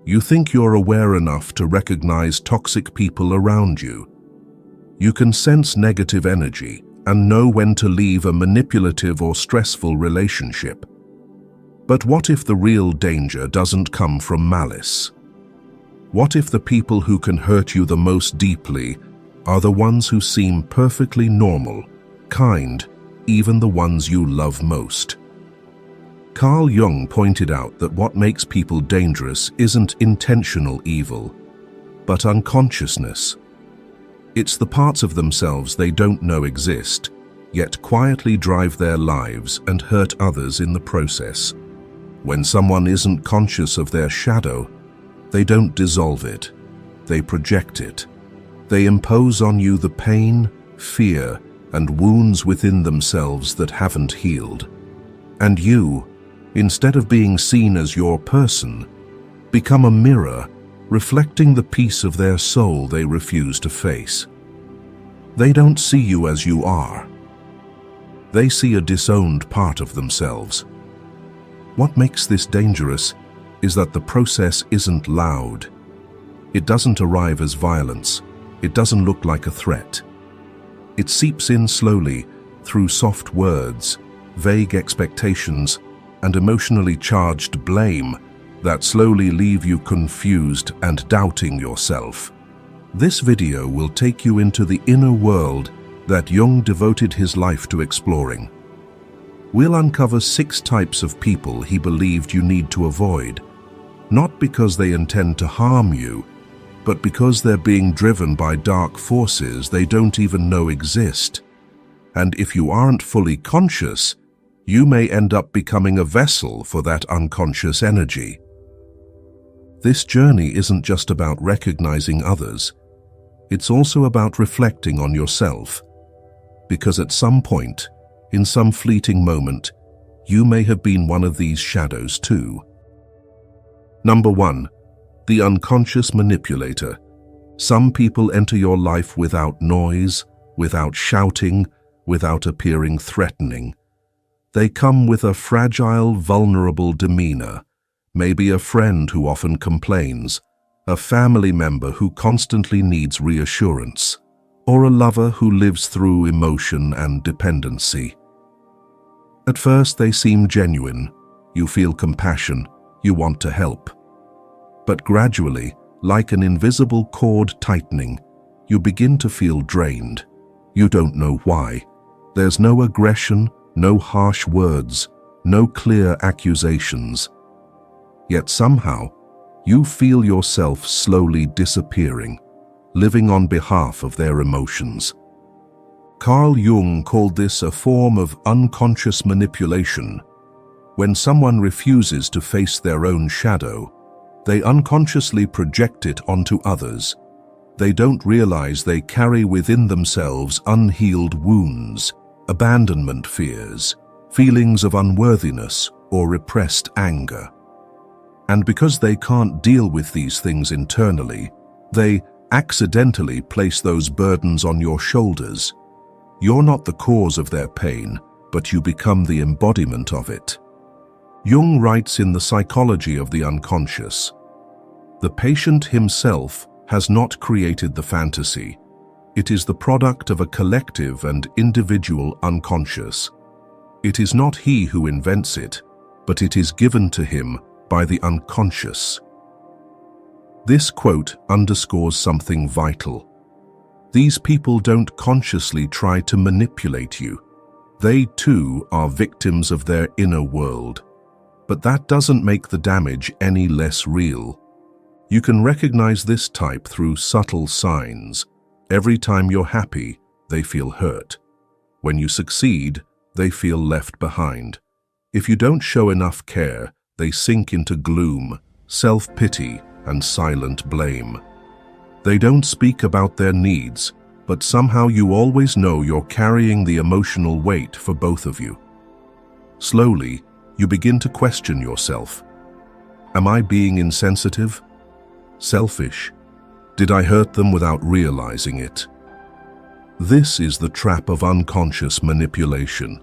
You think you're aware enough to recognize toxic people around you. You can sense negative energy and know when to leave a manipulative or stressful relationship. But what if the real danger doesn't come from malice? What if the people who can hurt you the most deeply are the ones who seem perfectly normal, kind, even the ones you love most? Carl Jung pointed out that what makes people dangerous isn't intentional evil, but unconsciousness. It's the parts of themselves they don't know exist, yet quietly drive their lives and hurt others in the process. When someone isn't conscious of their shadow, they don't dissolve it, they project it. They impose on you the pain, fear, and wounds within themselves that haven't healed. And you, instead of being seen as your person, become a mirror reflecting the piece of their soul they refuse to face. They don't see you as you are. They see a disowned part of themselves. What makes this dangerous is that the process isn't loud. It doesn't arrive as violence. It doesn't look like a threat. It seeps in slowly through soft words, vague expectations, and emotionally charged blame that slowly leave you confused and doubting yourself. This video will take you into the inner world that Jung devoted his life to exploring. We'll uncover 6 types of people he believed you need to avoid, not because they intend to harm you, but because they're being driven by dark forces they don't even know exist. And if you aren't fully conscious, you may end up becoming a vessel for that unconscious energy. This journey isn't just about recognizing others. It's also about reflecting on yourself. Because at some point, in some fleeting moment, you may have been one of these shadows too. Number 1. The unconscious manipulator. Some people enter your life without noise, without shouting, without appearing threatening. They come with a fragile, vulnerable demeanor, maybe a friend who often complains, a family member who constantly needs reassurance, or a lover who lives through emotion and dependency. At first they seem genuine. You feel compassion, you want to help. But gradually, like an invisible cord tightening, you begin to feel drained. You don't know why. There's no aggression, no harsh words, no clear accusations. Yet somehow, you feel yourself slowly disappearing, living on behalf of their emotions. Carl Jung called this a form of unconscious manipulation. When someone refuses to face their own shadow, they unconsciously project it onto others. They don't realize they carry within themselves unhealed wounds, abandonment fears, feelings of unworthiness, or repressed anger. And because they can't deal with these things internally, they accidentally place those burdens on your shoulders. You're not the cause of their pain, but you become the embodiment of it. Jung writes in The Psychology of the Unconscious, "The patient himself has not created the fantasy. It is the product of a collective and individual unconscious. It is not he who invents it, but it is given to him by the unconscious." This quote underscores something vital. These people don't consciously try to manipulate you. They too are victims of their inner world. But that doesn't make the damage any less real. You can recognize this type through subtle signs. Every time you're happy, they feel hurt. When you succeed, they feel left behind. If you don't show enough care, they sink into gloom, self-pity, and silent blame. They don't speak about their needs, but somehow you always know you're carrying the emotional weight for both of you. Slowly, you begin to question yourself. Am I being insensitive? Selfish? Did I hurt them without realizing it? This is the trap of unconscious manipulation.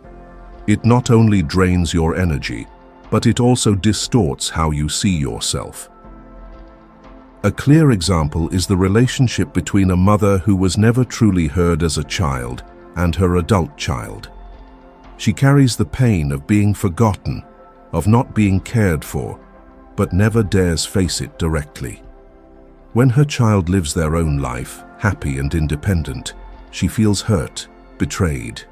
It not only drains your energy, but it also distorts how you see yourself. A clear example is the relationship between a mother who was never truly heard as a child and her adult child. She carries the pain of being forgotten, of not being cared for, but never dares face it directly. When her child lives their own life, happy and independent, she feels hurt, betrayed.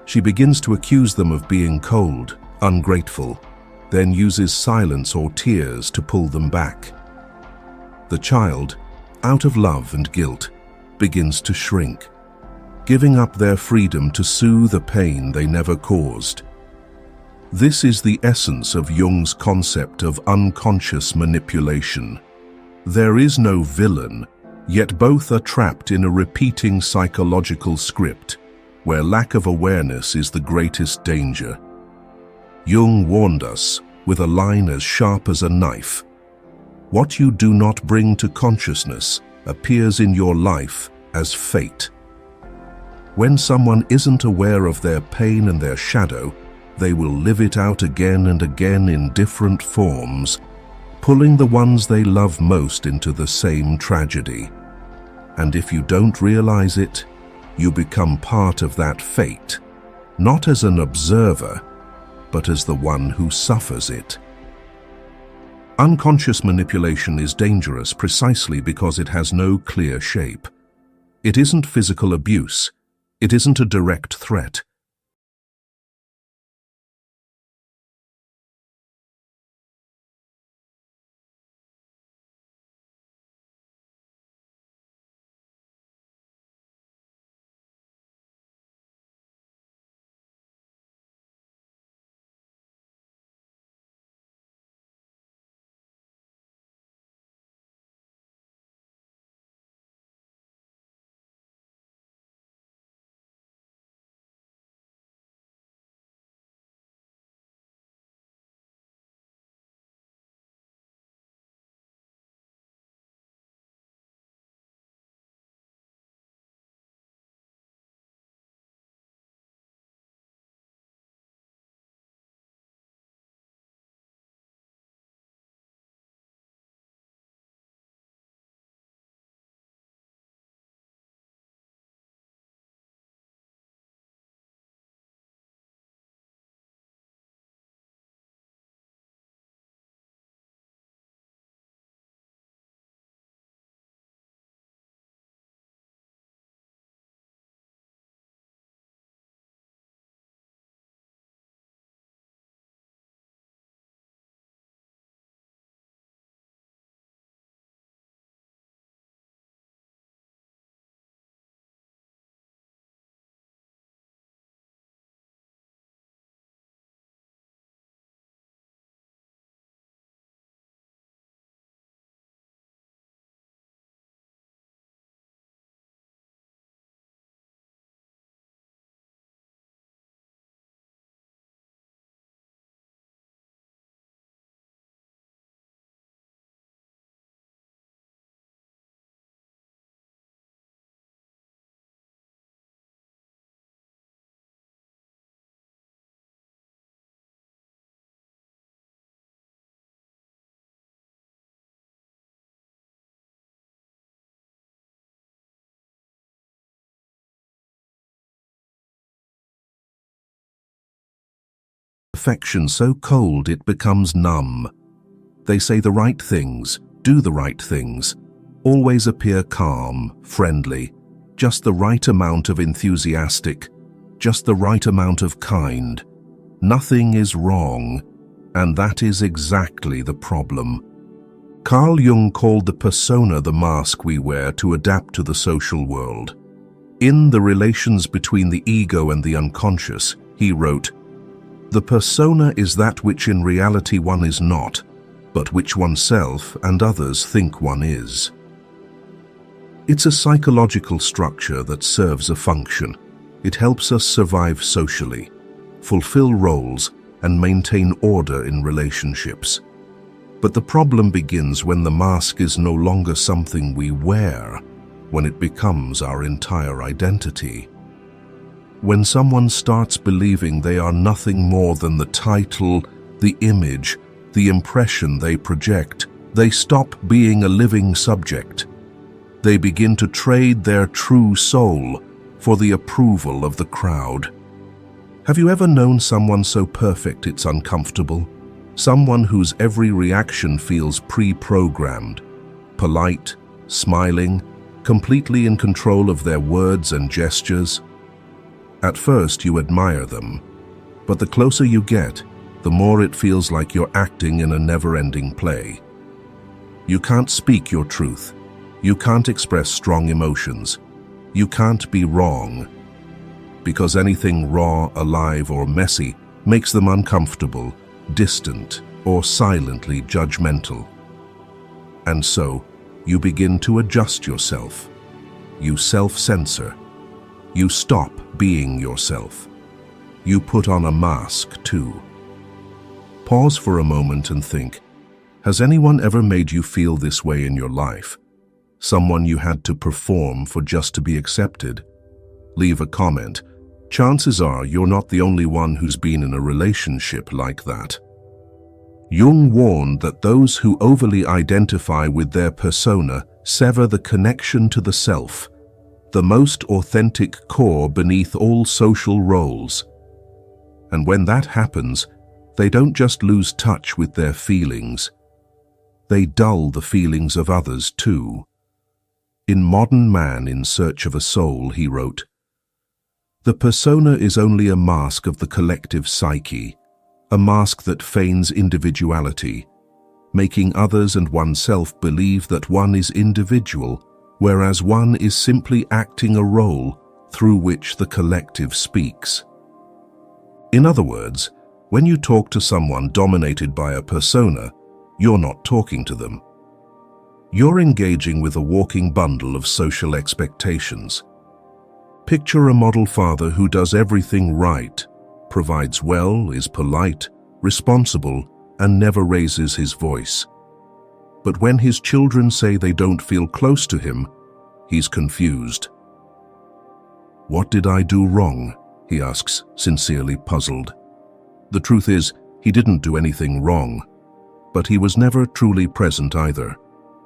She begins to accuse them of being cold, ungrateful, then uses silence or tears to pull them back. The child, out of love and guilt, begins to shrink, giving up their freedom to soothe a pain they never caused. This is the essence of Jung's concept of unconscious manipulation. There is no villain, yet both are trapped in a repeating psychological script, where lack of awareness is the greatest danger. Jung warned us, with a line as sharp as a knife, "What you do not bring to consciousness appears in your life as fate." When someone isn't aware of their pain and their shadow, they will live it out again and again in different forms, pulling the ones they love most into the same tragedy. And if you don't realize it, you become part of that fate, not as an observer, but as the one who suffers it. Unconscious manipulation is dangerous precisely because it has no clear shape. It isn't physical abuse. It isn't a direct threat. Affection so cold it becomes numb. They say the right things, do the right things, always appear calm, friendly, just the right amount of enthusiastic, just the right amount of kind. Nothing is wrong, and that is exactly the problem. Carl Jung called the persona the mask we wear to adapt to the social world. In The Relations Between the Ego and the Unconscious, he wrote, "The persona is that which in reality one is not, but which oneself and others think one is." It's a psychological structure that serves a function. It helps us survive socially, fulfill roles, and maintain order in relationships. But the problem begins when the mask is no longer something we wear, when it becomes our entire identity. When someone starts believing they are nothing more than the title, the image, the impression they project, They stop being a living subject. They begin to trade their true soul for the approval of the crowd. Have you ever known someone so perfect it's uncomfortable? Someone whose every reaction feels pre-programmed, polite, smiling, completely in control of their words and gestures? At first you admire them, but the closer you get, the more it feels like you're acting in a never-ending play. You can't speak your truth. You can't express strong emotions. You can't be wrong, because anything raw, alive, or messy makes them uncomfortable, distant, or silently judgmental. And so, you begin to adjust yourself. You self-censor. You stop being yourself. You put on a mask too. Pause for a moment and think, has anyone ever made you feel this way in your life? Someone you had to perform for just to be accepted? Leave a comment. Chances are you're not the only one who's been in a relationship like that. Jung warned that those who overly identify with their persona sever the connection to the self, the most authentic core beneath all social roles. And when that happens, they don't just lose touch with their feelings, they dull the feelings of others too. In Modern Man in Search of a Soul, he wrote, "The persona is only a mask of the collective psyche, a mask that feigns individuality, making others and oneself believe that one is individual, whereas one is simply acting a role through which the collective speaks." In other words, when you talk to someone dominated by a persona, you're not talking to them. You're engaging with a walking bundle of social expectations. Picture a model father who does everything right, provides well, is polite, responsible, and never raises his voice. But when his children say they don't feel close to him, he's confused. "What did I do wrong?" he asks, sincerely puzzled. The truth is, he didn't do anything wrong, but he was never truly present either.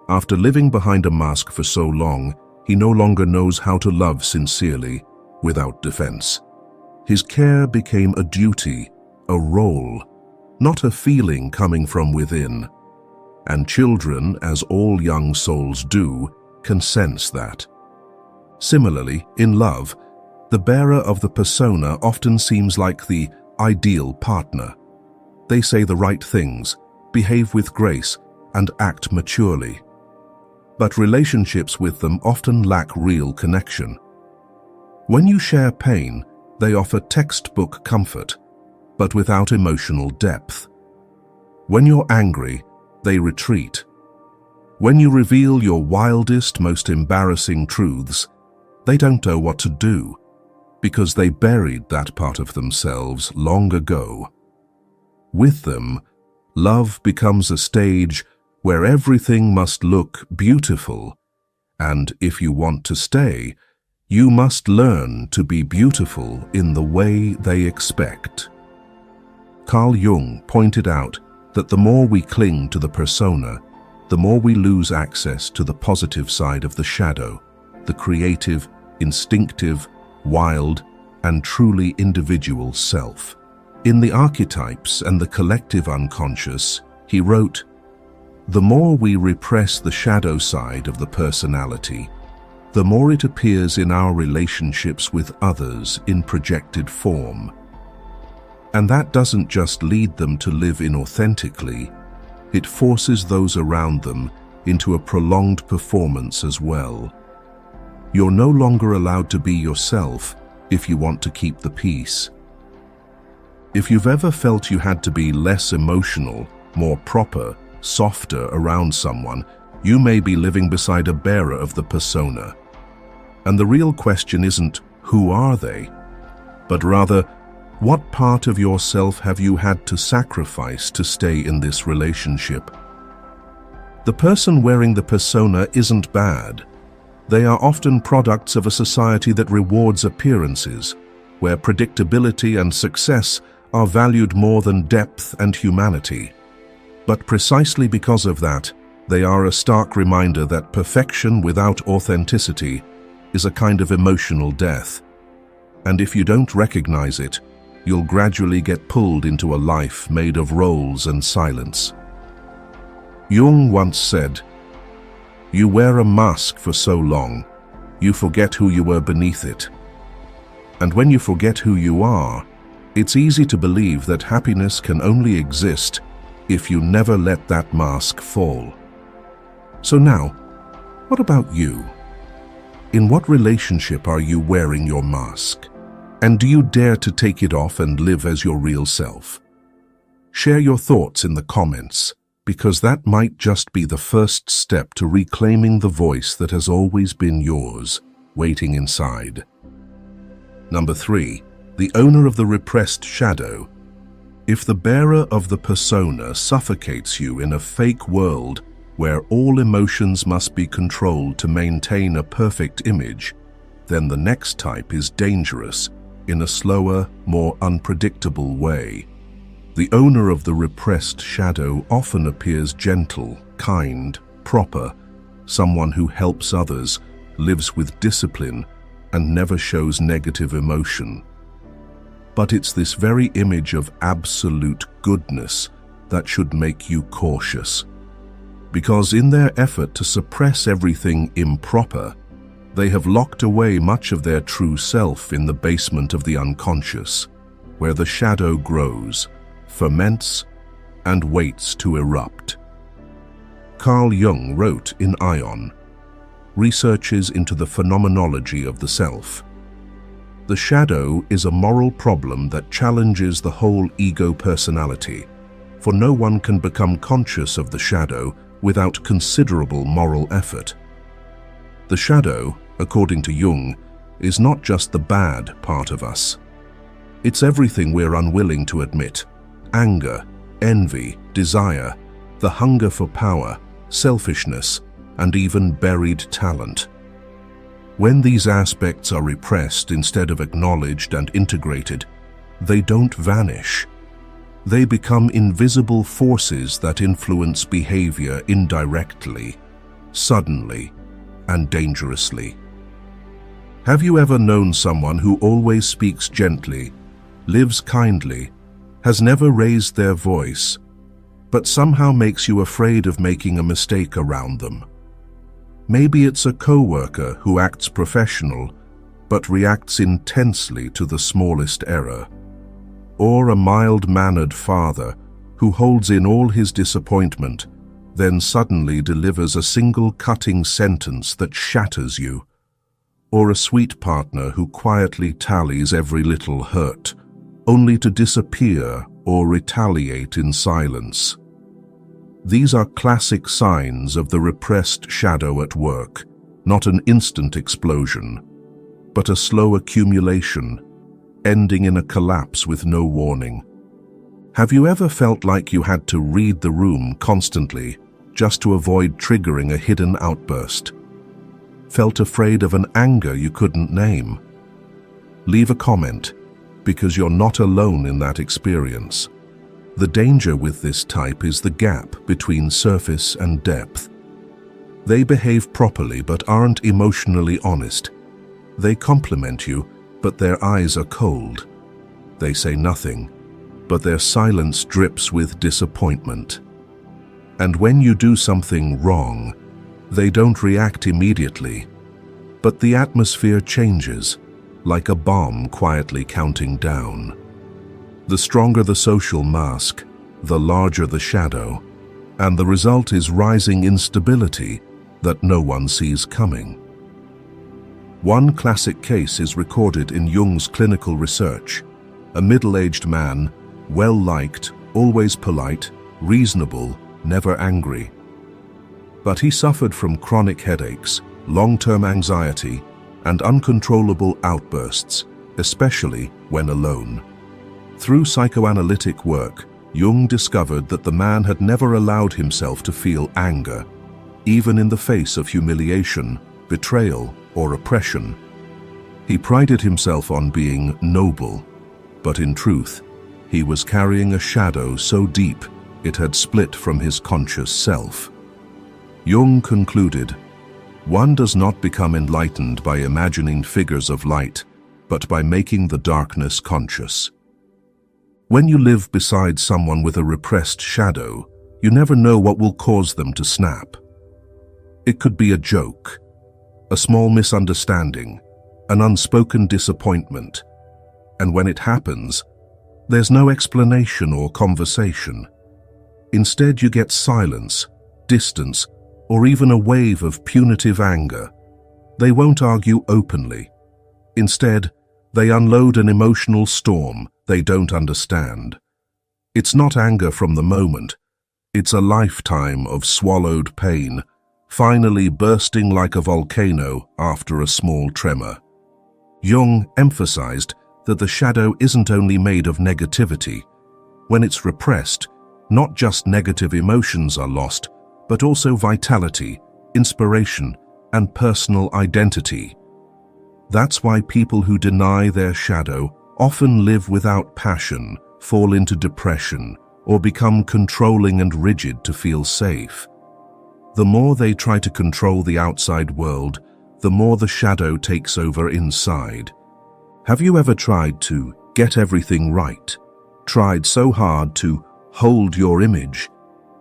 After living behind a mask for so long, he no longer knows how to love sincerely, without defense. His care became a duty, a role, not a feeling coming from within. And children, as all young souls do, can sense that. Similarly, in love, the bearer of the persona often seems like the ideal partner. They say the right things, behave with grace, and act maturely. But relationships with them often lack real connection. When you share pain, they offer textbook comfort, but without emotional depth. When you're angry, they retreat. When you reveal your wildest, most embarrassing truths, they don't know what to do, because they buried that part of themselves long ago. With them, love becomes a stage where everything must look beautiful, and if you want to stay, you must learn to be beautiful in the way they expect. Carl Jung pointed out that the more we cling to the persona, the more we lose access to the positive side of the shadow, the creative, instinctive, wild, and truly individual self. In The Archetypes and the Collective Unconscious, he wrote, "The more we repress the shadow side of the personality, the more it appears in our relationships with others in projected form. And that doesn't just lead them to live inauthentically, it forces those around them into a prolonged performance as well. You're no longer allowed to be yourself if you want to keep the peace." If you've ever felt you had to be less emotional, more proper, softer around someone, you may be living beside a bearer of the persona. And the real question isn't, who are they? But rather, what part of yourself have you had to sacrifice to stay in this relationship? The person wearing the persona isn't bad. They are often products of a society that rewards appearances, where predictability and success are valued more than depth and humanity. But precisely because of that, They are a stark reminder that perfection without authenticity is a kind of emotional death. And if you don't recognize it, you'll gradually get pulled into a life made of roles and silence. Jung once said, "You wear a mask for so long, you forget who you were beneath it." And when you forget who you are, it's easy to believe that happiness can only exist if you never let that mask fall. So now, what about you? In what relationship are you wearing your mask? And do you dare to take it off and live as your real self? Share your thoughts in the comments, because that might just be the first step to reclaiming the voice that has always been yours, waiting inside. Number 3. The owner of the repressed shadow. If the bearer of the persona suffocates you in a fake world where all emotions must be controlled to maintain a perfect image, then the next type is dangerous in a slower, more unpredictable way. The owner of the repressed shadow often appears gentle, kind, proper, someone who helps others, lives with discipline, and never shows negative emotion. But it's this very image of absolute goodness that should make you cautious. Because in their effort to suppress everything improper, they have locked away much of their true self in the basement of the unconscious, where the shadow grows, ferments, and waits to erupt. Carl Jung wrote in Ion, researches into the phenomenology of the self. The shadow is a moral problem that challenges the whole ego personality, for no one can become conscious of the shadow without considerable moral effort. The shadow, according to Jung, is not just the bad part of us. It's everything we're unwilling to admit: anger, envy, desire, the hunger for power, selfishness, and even buried talent. When these aspects are repressed instead of acknowledged and integrated, they don't vanish. They become invisible forces that influence behavior indirectly, suddenly, and dangerously. Have you ever known someone who always speaks gently, lives kindly, has never raised their voice, but somehow makes you afraid of making a mistake around them? Maybe it's a coworker who acts professional, but reacts intensely to the smallest error. Or a mild-mannered father who holds in all his disappointment, then suddenly delivers a single cutting sentence that shatters you. Or a sweet partner who quietly tallies every little hurt, only to disappear or retaliate in silence. These are classic signs of the repressed shadow at work, not an instant explosion, but a slow accumulation, ending in a collapse with no warning. Have you ever felt like you had to read the room constantly just to avoid triggering a hidden outburst? Felt afraid of an anger you couldn't name? Leave a comment, because you're not alone in that experience. The danger with this type is the gap between surface and depth. They behave properly but aren't emotionally honest. They compliment you, but their eyes are cold. They say nothing, but their silence drips with disappointment. And when you do something wrong, they don't react immediately, but the atmosphere changes, like a bomb quietly counting down. The stronger the social mask, the larger the shadow, and the result is rising instability that no one sees coming. One classic case is recorded in Jung's clinical research: a middle-aged man, well-liked, always polite, reasonable, never angry. But he suffered from chronic headaches, long-term anxiety, and uncontrollable outbursts, especially when alone. Through psychoanalytic work, Jung discovered that the man had never allowed himself to feel anger, even in the face of humiliation, betrayal, or oppression. He prided himself on being noble, but in truth, he was carrying a shadow so deep it had split from his conscious self. Jung concluded, "One does not become enlightened by imagining figures of light, but by making the darkness conscious." When you live beside someone with a repressed shadow, you never know what will cause them to snap. It could be a joke, a small misunderstanding, an unspoken disappointment, and when it happens, there's no explanation or conversation. Instead, you get silence, distance, or even a wave of punitive anger. They won't argue openly. Instead, they unload an emotional storm they don't understand. It's not anger from the moment. It's a lifetime of swallowed pain, finally bursting like a volcano after a small tremor. Jung emphasized that the shadow isn't only made of negativity. When it's repressed, not just negative emotions are lost, but also vitality, inspiration, and personal identity. That's why people who deny their shadow often live without passion, fall into depression, or become controlling and rigid to feel safe. The more they try to control the outside world, the more the shadow takes over inside. Have you ever tried to get everything right? Tried so hard to hold your image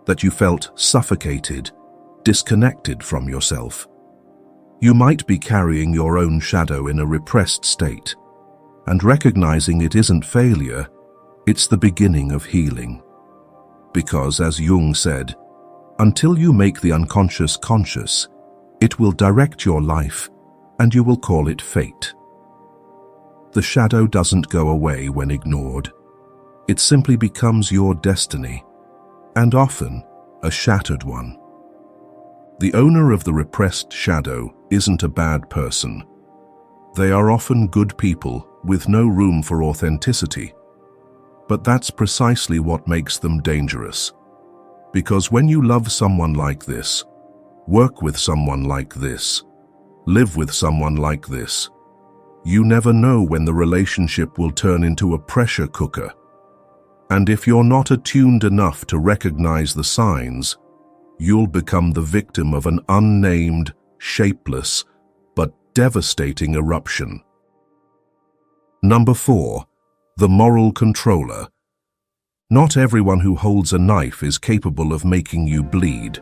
that you felt suffocated, disconnected from yourself? You might be carrying your own shadow in a repressed state, and recognizing it isn't failure, it's the beginning of healing. Because, as Jung said, until you make the unconscious conscious, it will direct your life, and you will call it fate. The shadow doesn't go away when ignored. It simply becomes your destiny, and often a shattered one. The owner of the repressed shadow isn't a bad person. They are often good people with no room for authenticity. But that's precisely what makes them dangerous. Because when you love someone like this, work with someone like this, live with someone like this, you never know when the relationship will turn into a pressure cooker. And if you're not attuned enough to recognize the signs, you'll become the victim of an unnamed, shapeless, but devastating eruption. Number 4. The moral controller. Not everyone who holds a knife is capable of making you bleed.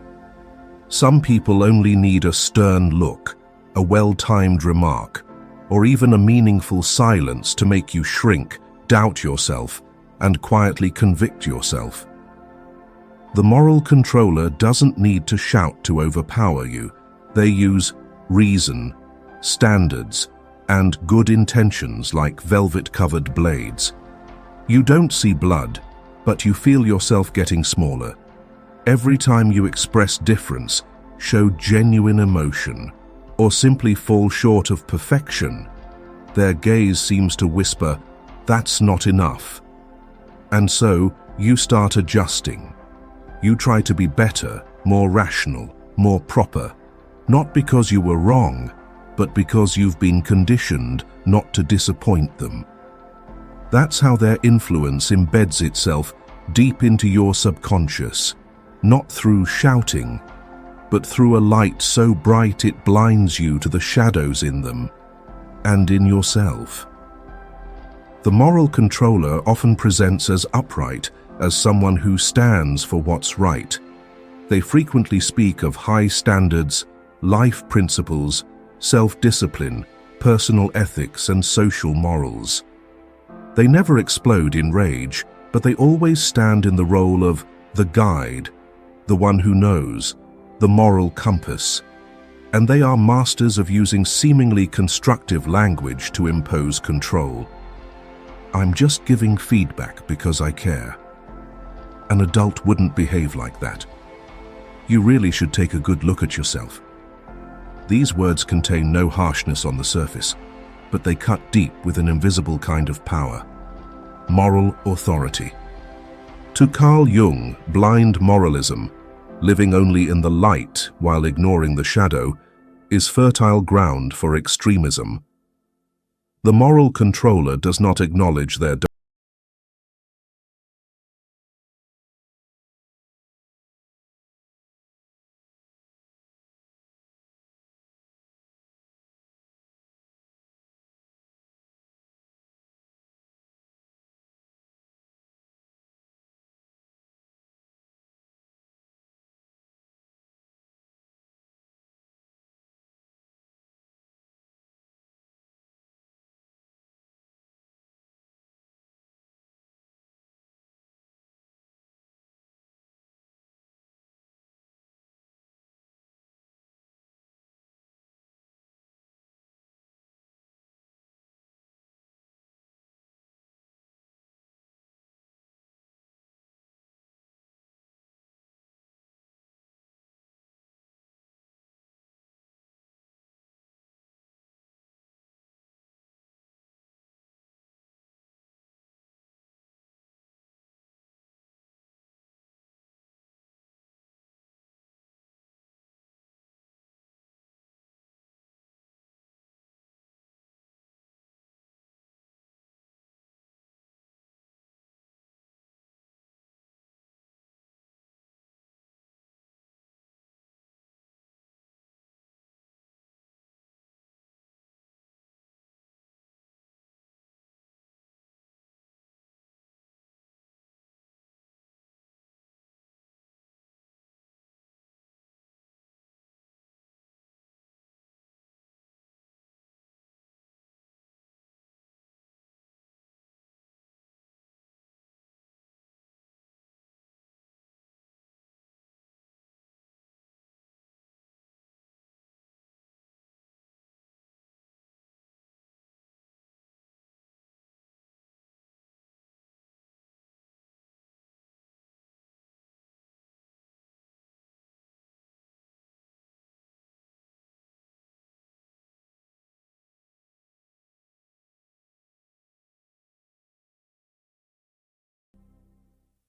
Some people only need a stern look, a well-timed remark, or even a meaningful silence to make you shrink, doubt yourself, and quietly convict yourself. The moral controller doesn't need to shout to overpower you. They use reason, standards, and good intentions like velvet-covered blades. You don't see blood, but you feel yourself getting smaller. Every time you express difference, show genuine emotion, or simply fall short of perfection, their gaze seems to whisper, "That's not enough." And so, you start adjusting. You try to be better, more rational, more proper, not because you were wrong, but because you've been conditioned not to disappoint them. That's how their influence embeds itself deep into your subconscious, not through shouting, but through a light so bright it blinds you to the shadows in them and in yourself. The moral controller often presents as upright, as someone who stands for what's right. They frequently speak of high standards, life principles, self-discipline, personal ethics, and social morals. They never explode in rage, but they always stand in the role of the guide, the one who knows, the moral compass. And they are masters of using seemingly constructive language to impose control. "I'm just giving feedback because I care." An adult wouldn't behave like that. You really should take a good look at yourself. These words contain no harshness on the surface, but they cut deep with an invisible kind of power. Moral authority. To Carl Jung, blind moralism, living only in the light while ignoring the shadow, is fertile ground for extremism. The moral controller does not acknowledge their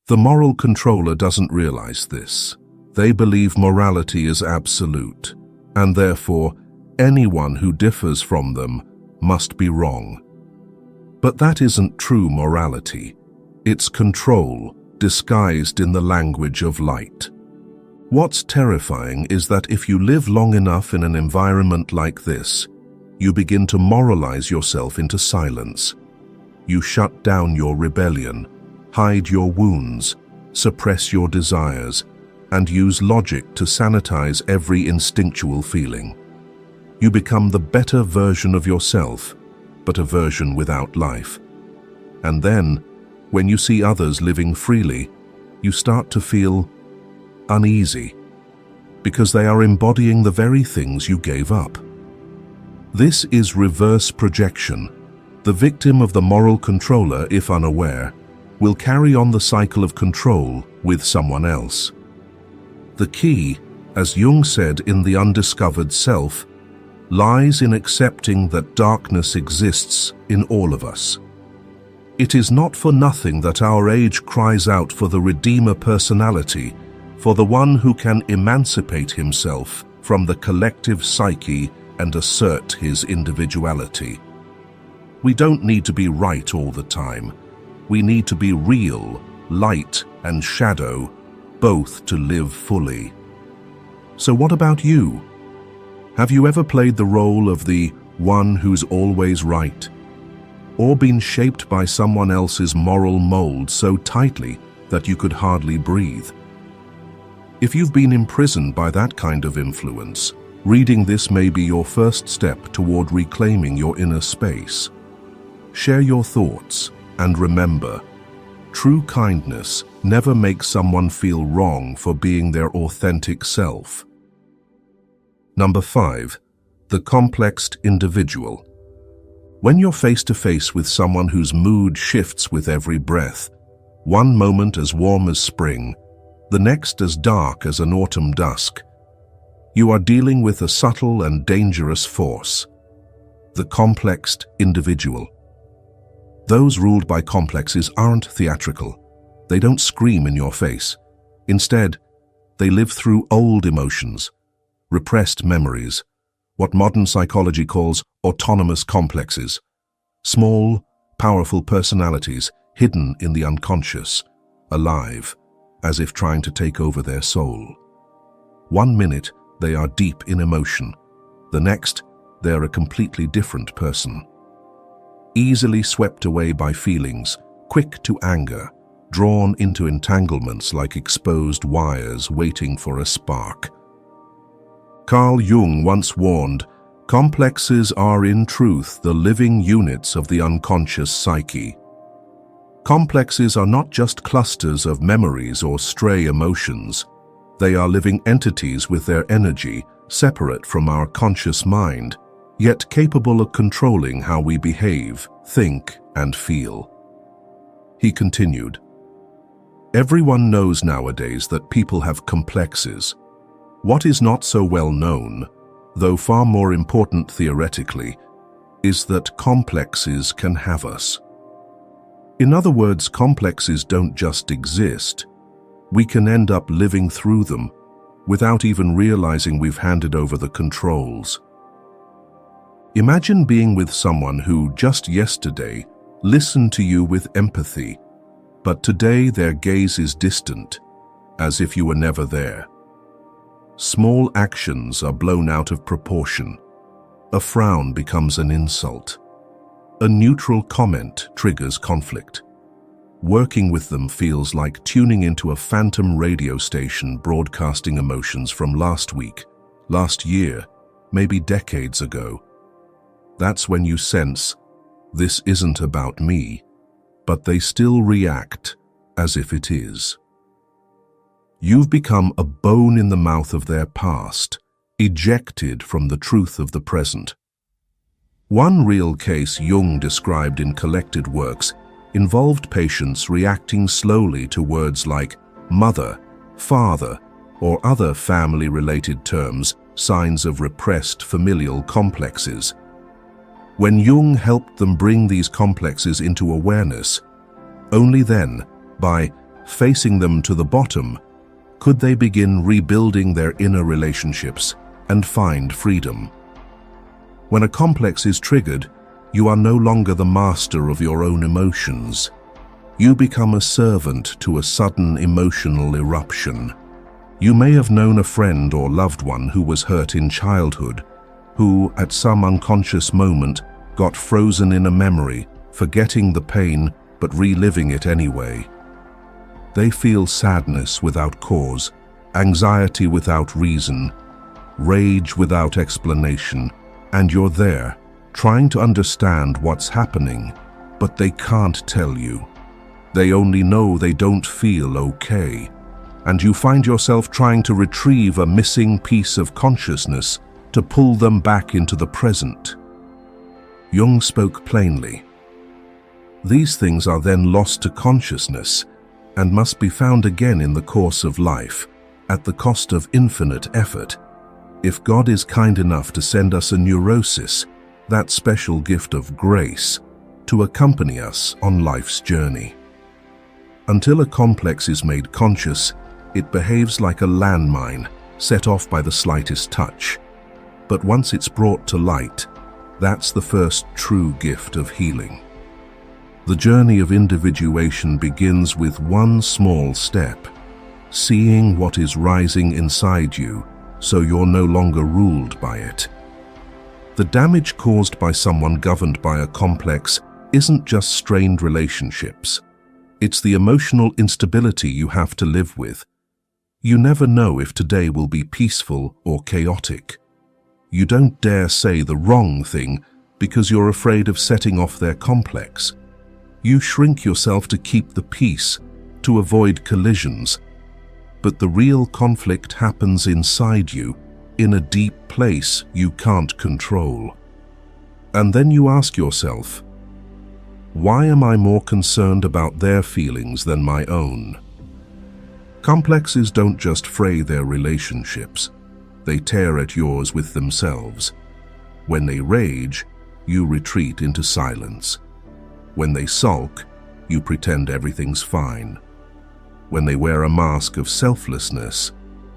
The moral controller doesn't realize this. They believe morality is absolute, and therefore anyone who differs from them must be wrong. But that isn't true morality. It's control disguised in the language of light. What's terrifying is that if you live long enough in an environment like this, you begin to moralize yourself into silence. You shut down your rebellion, hide your wounds, suppress your desires, and use logic to sanitize every instinctual feeling. You become the better version of yourself, but a version without life. And then, when you see others living freely, you start to feel uneasy, because they are embodying the very things you gave up. This is reverse projection. The victim of the moral controller, if unaware, will carry on the cycle of control with someone else. The key, as Jung said in The Undiscovered Self, lies in accepting that darkness exists in all of us. It is not for nothing that our age cries out for the Redeemer personality, for the one who can emancipate himself from the collective psyche and assert his individuality. We don't need to be right all the time. We need to be real, light and shadow, both to live fully. So what about you? Have you ever played the role of the one who's always right? Or been shaped by someone else's moral mold so tightly that you could hardly breathe? If you've been imprisoned by that kind of influence, reading this may be your first step toward reclaiming your inner space. Share your thoughts, and remember, true kindness never makes someone feel wrong for being their authentic self. Number 5. The complexed individual. When you're face to face with someone whose mood shifts with every breath, one moment as warm as spring, the next as dark as an autumn dusk, you are dealing with a subtle and dangerous force, the complexed individual. Those ruled by complexes aren't theatrical. They don't scream in your face. Instead, they live through old emotions, repressed memories, what modern psychology calls autonomous complexes, small, powerful personalities hidden in the unconscious, alive, as if trying to take over their soul. One minute, they are deep in emotion. The next, they're a completely different person. Easily swept away by feelings, quick to anger, drawn into entanglements like exposed wires waiting for a spark. Carl Jung once warned, complexes are in truth the living units of the unconscious psyche. Complexes are not just clusters of memories or stray emotions. They are living entities with their energy separate from our conscious mind, yet capable of controlling how we behave, think, and feel. He continued, everyone knows nowadays that people have complexes. What is not so well known, though far more important theoretically, is that complexes can have us. In other words, complexes don't just exist. We can end up living through them without even realizing we've handed over the controls. Imagine being with someone who, just yesterday, listened to you with empathy, but today their gaze is distant, as if you were never there. Small actions are blown out of proportion. A frown becomes an insult. A neutral comment triggers conflict. Working with them feels like tuning into a phantom radio station broadcasting emotions from last week, last year, maybe decades ago. That's when you sense, this isn't about me, but they still react as if it is. You've become a bone in the mouth of their past, ejected from the truth of the present. One real case Jung described in collected works involved patients reacting slowly to words like mother, father, or other family-related terms, signs of repressed familial complexes. When Jung helped them bring these complexes into awareness, only then, by facing them to the bottom, could they begin rebuilding their inner relationships and find freedom? When a complex is triggered, you are no longer the master of your own emotions. You become a servant to a sudden emotional eruption. You may have known a friend or loved one who was hurt in childhood, who, at some unconscious moment, got frozen in a memory, forgetting the pain but reliving it anyway. They feel sadness without cause, anxiety without reason, rage without explanation, and you're there, trying to understand what's happening, but they can't tell you. They only know they don't feel okay, and you find yourself trying to retrieve a missing piece of consciousness to pull them back into the present. Jung spoke plainly. These things are then lost to consciousness and must be found again in the course of life, at the cost of infinite effort. If God is kind enough to send us a neurosis, that special gift of grace, to accompany us on life's journey. Until a complex is made conscious, it behaves like a landmine, set off by the slightest touch. But once it's brought to light, that's the first true gift of healing. The journey of individuation begins with one small step, seeing what is rising inside you so you're no longer ruled by it. The damage caused by someone governed by a complex isn't just strained relationships. It's the emotional instability you have to live with. You never know if today will be peaceful or chaotic. You don't dare say the wrong thing because you're afraid of setting off their complex. You shrink yourself to keep the peace, to avoid collisions. But the real conflict happens inside you, in a deep place you can't control. And then you ask yourself, why am I more concerned about their feelings than my own? Complexes don't just fray their relationships, they tear at yours with themselves. When they rage, you retreat into silence. When they sulk, you pretend everything's fine. When they wear a mask of selflessness,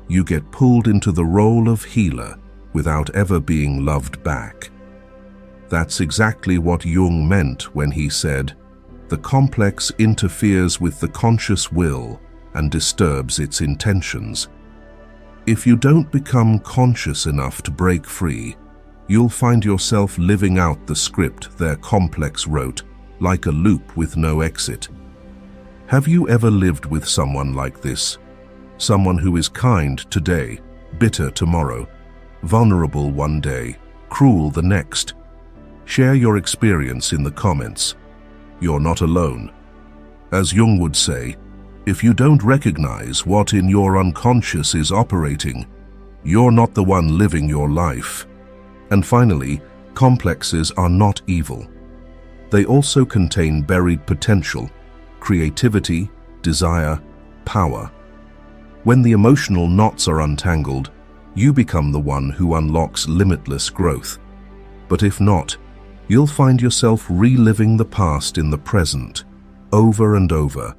you get pulled into the role of healer without ever being loved back. That's exactly what Jung meant when he said, "The complex interferes with the conscious will and disturbs its intentions." If you don't become conscious enough to break free, you'll find yourself living out the script their complex wrote, like a loop with no exit. Have you ever lived with someone like this? Someone who is kind today, bitter tomorrow, vulnerable one day, cruel the next? Share your experience in the comments. You're not alone. As Jung would say, if you don't recognize what in your unconscious is operating, you're not the one living your life. And finally, complexes are not evil. They also contain buried potential, creativity, desire, power. When the emotional knots are untangled, you become the one who unlocks limitless growth. But if not, you'll find yourself reliving the past in the present, over and over,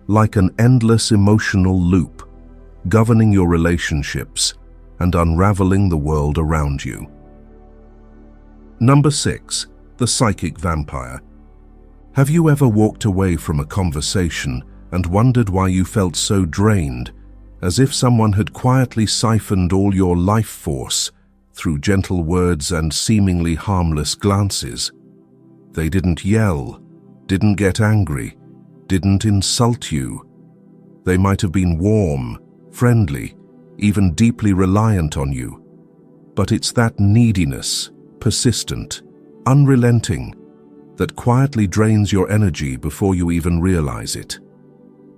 like an endless emotional loop, governing your relationships and unraveling the world around you. Number 6. The psychic vampire. Have you ever walked away from a conversation and wondered why you felt so drained, as if someone had quietly siphoned all your life force through gentle words and seemingly harmless glances? They didn't yell, didn't get angry, didn't insult you. They might have been warm, friendly, even deeply reliant on you. But it's that neediness, persistent, unrelenting, that quietly drains your energy before you even realize it.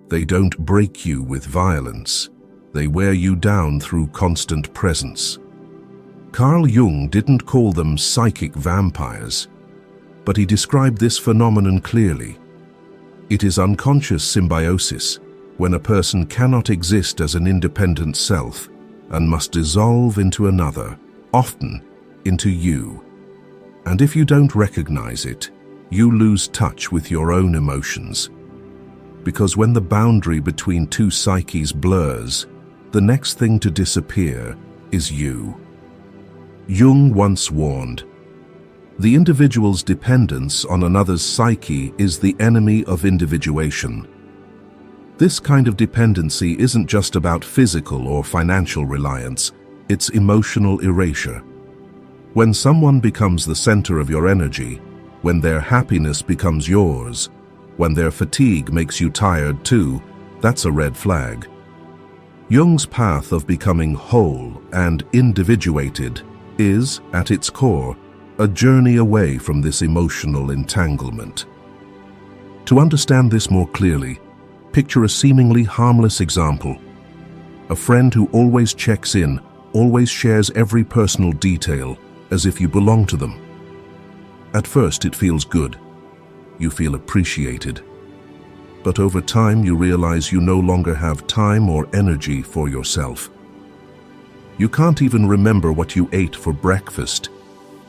They don't break you with violence. They wear you down through constant presence. Carl Jung didn't call them psychic vampires, but he described this phenomenon clearly. It is unconscious symbiosis, when a person cannot exist as an independent self and must dissolve into another, often into you. And if you don't recognize it, you lose touch with your own emotions. because when the boundary between two psyches blurs, the next thing to disappear is you. Jung once warned, "The individual's dependence on another's psyche is the enemy of individuation." This kind of dependency isn't just about physical or financial reliance, it's emotional erasure. When someone becomes the center of your energy, when their happiness becomes yours, when their fatigue makes you tired too, that's a red flag. Jung's path of becoming whole and individuated is, at its core, a journey away from this emotional entanglement. To understand this more clearly, picture a seemingly harmless example. A friend who always checks in, always shares every personal detail, as if you belong to them. At first it feels good. You feel appreciated. But over time you realize you no longer have time or energy for yourself. You can't even remember what you ate for breakfast.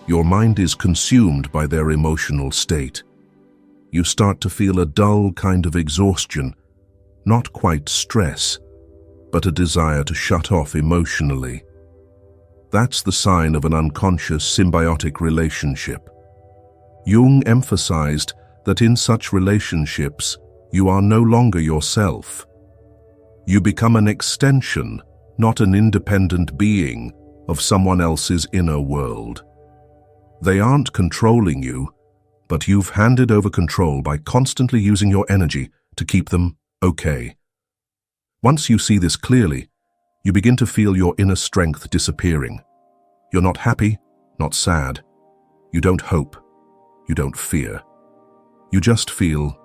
Your mind is consumed by their emotional state. You start to feel a dull kind of exhaustion, not quite stress, but a desire to shut off emotionally. That's the sign of an unconscious symbiotic relationship. Jung emphasized that in such relationships, you are no longer yourself. You become an extension, not an independent being, of someone else's inner world. They aren't controlling you, but you've handed over control by constantly using your energy to keep them okay. Once you see this clearly, you begin to feel your inner strength disappearing. You're not happy, not sad. You don't hope. You don't fear. You just feel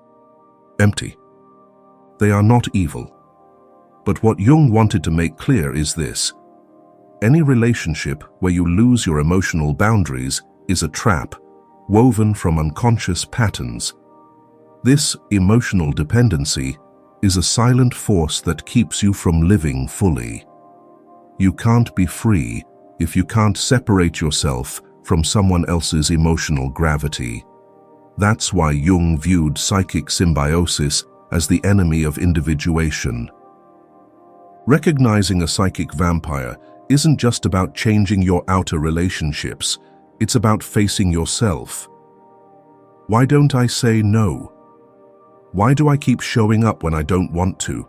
empty. They are not evil. But what Jung wanted to make clear is this: any relationship where you lose your emotional boundaries is a trap, woven from unconscious patterns. This emotional dependency is a silent force that keeps you from living fully. You can't be free if you can't separate yourself from someone else's emotional gravity. That's why Jung viewed psychic symbiosis as the enemy of individuation. Recognizing a psychic vampire isn't just about changing your outer relationships, it's about facing yourself. Why don't I say no? Why do I keep showing up when I don't want to?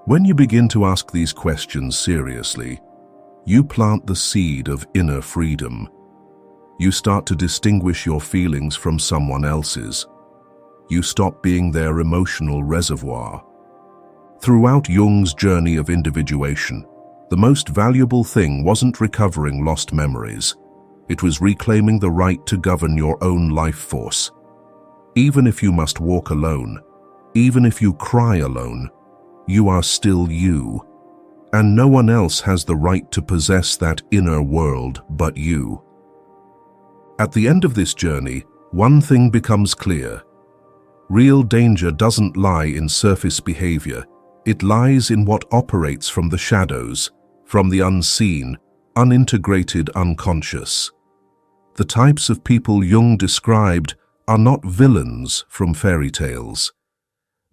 When you begin to ask these questions seriously, you plant the seed of inner freedom. You start to distinguish your feelings from someone else's. You stop being their emotional reservoir. Throughout Jung's journey of individuation, the most valuable thing wasn't recovering lost memories. It was reclaiming the right to govern your own life force. Even if you must walk alone, even if you cry alone, you are still you. And no one else has the right to possess that inner world but you. At the end of this journey, one thing becomes clear. Real danger doesn't lie in surface behavior. It lies in what operates from the shadows, from the unseen, unintegrated unconscious. The types of people Jung described are not villains from fairy tales.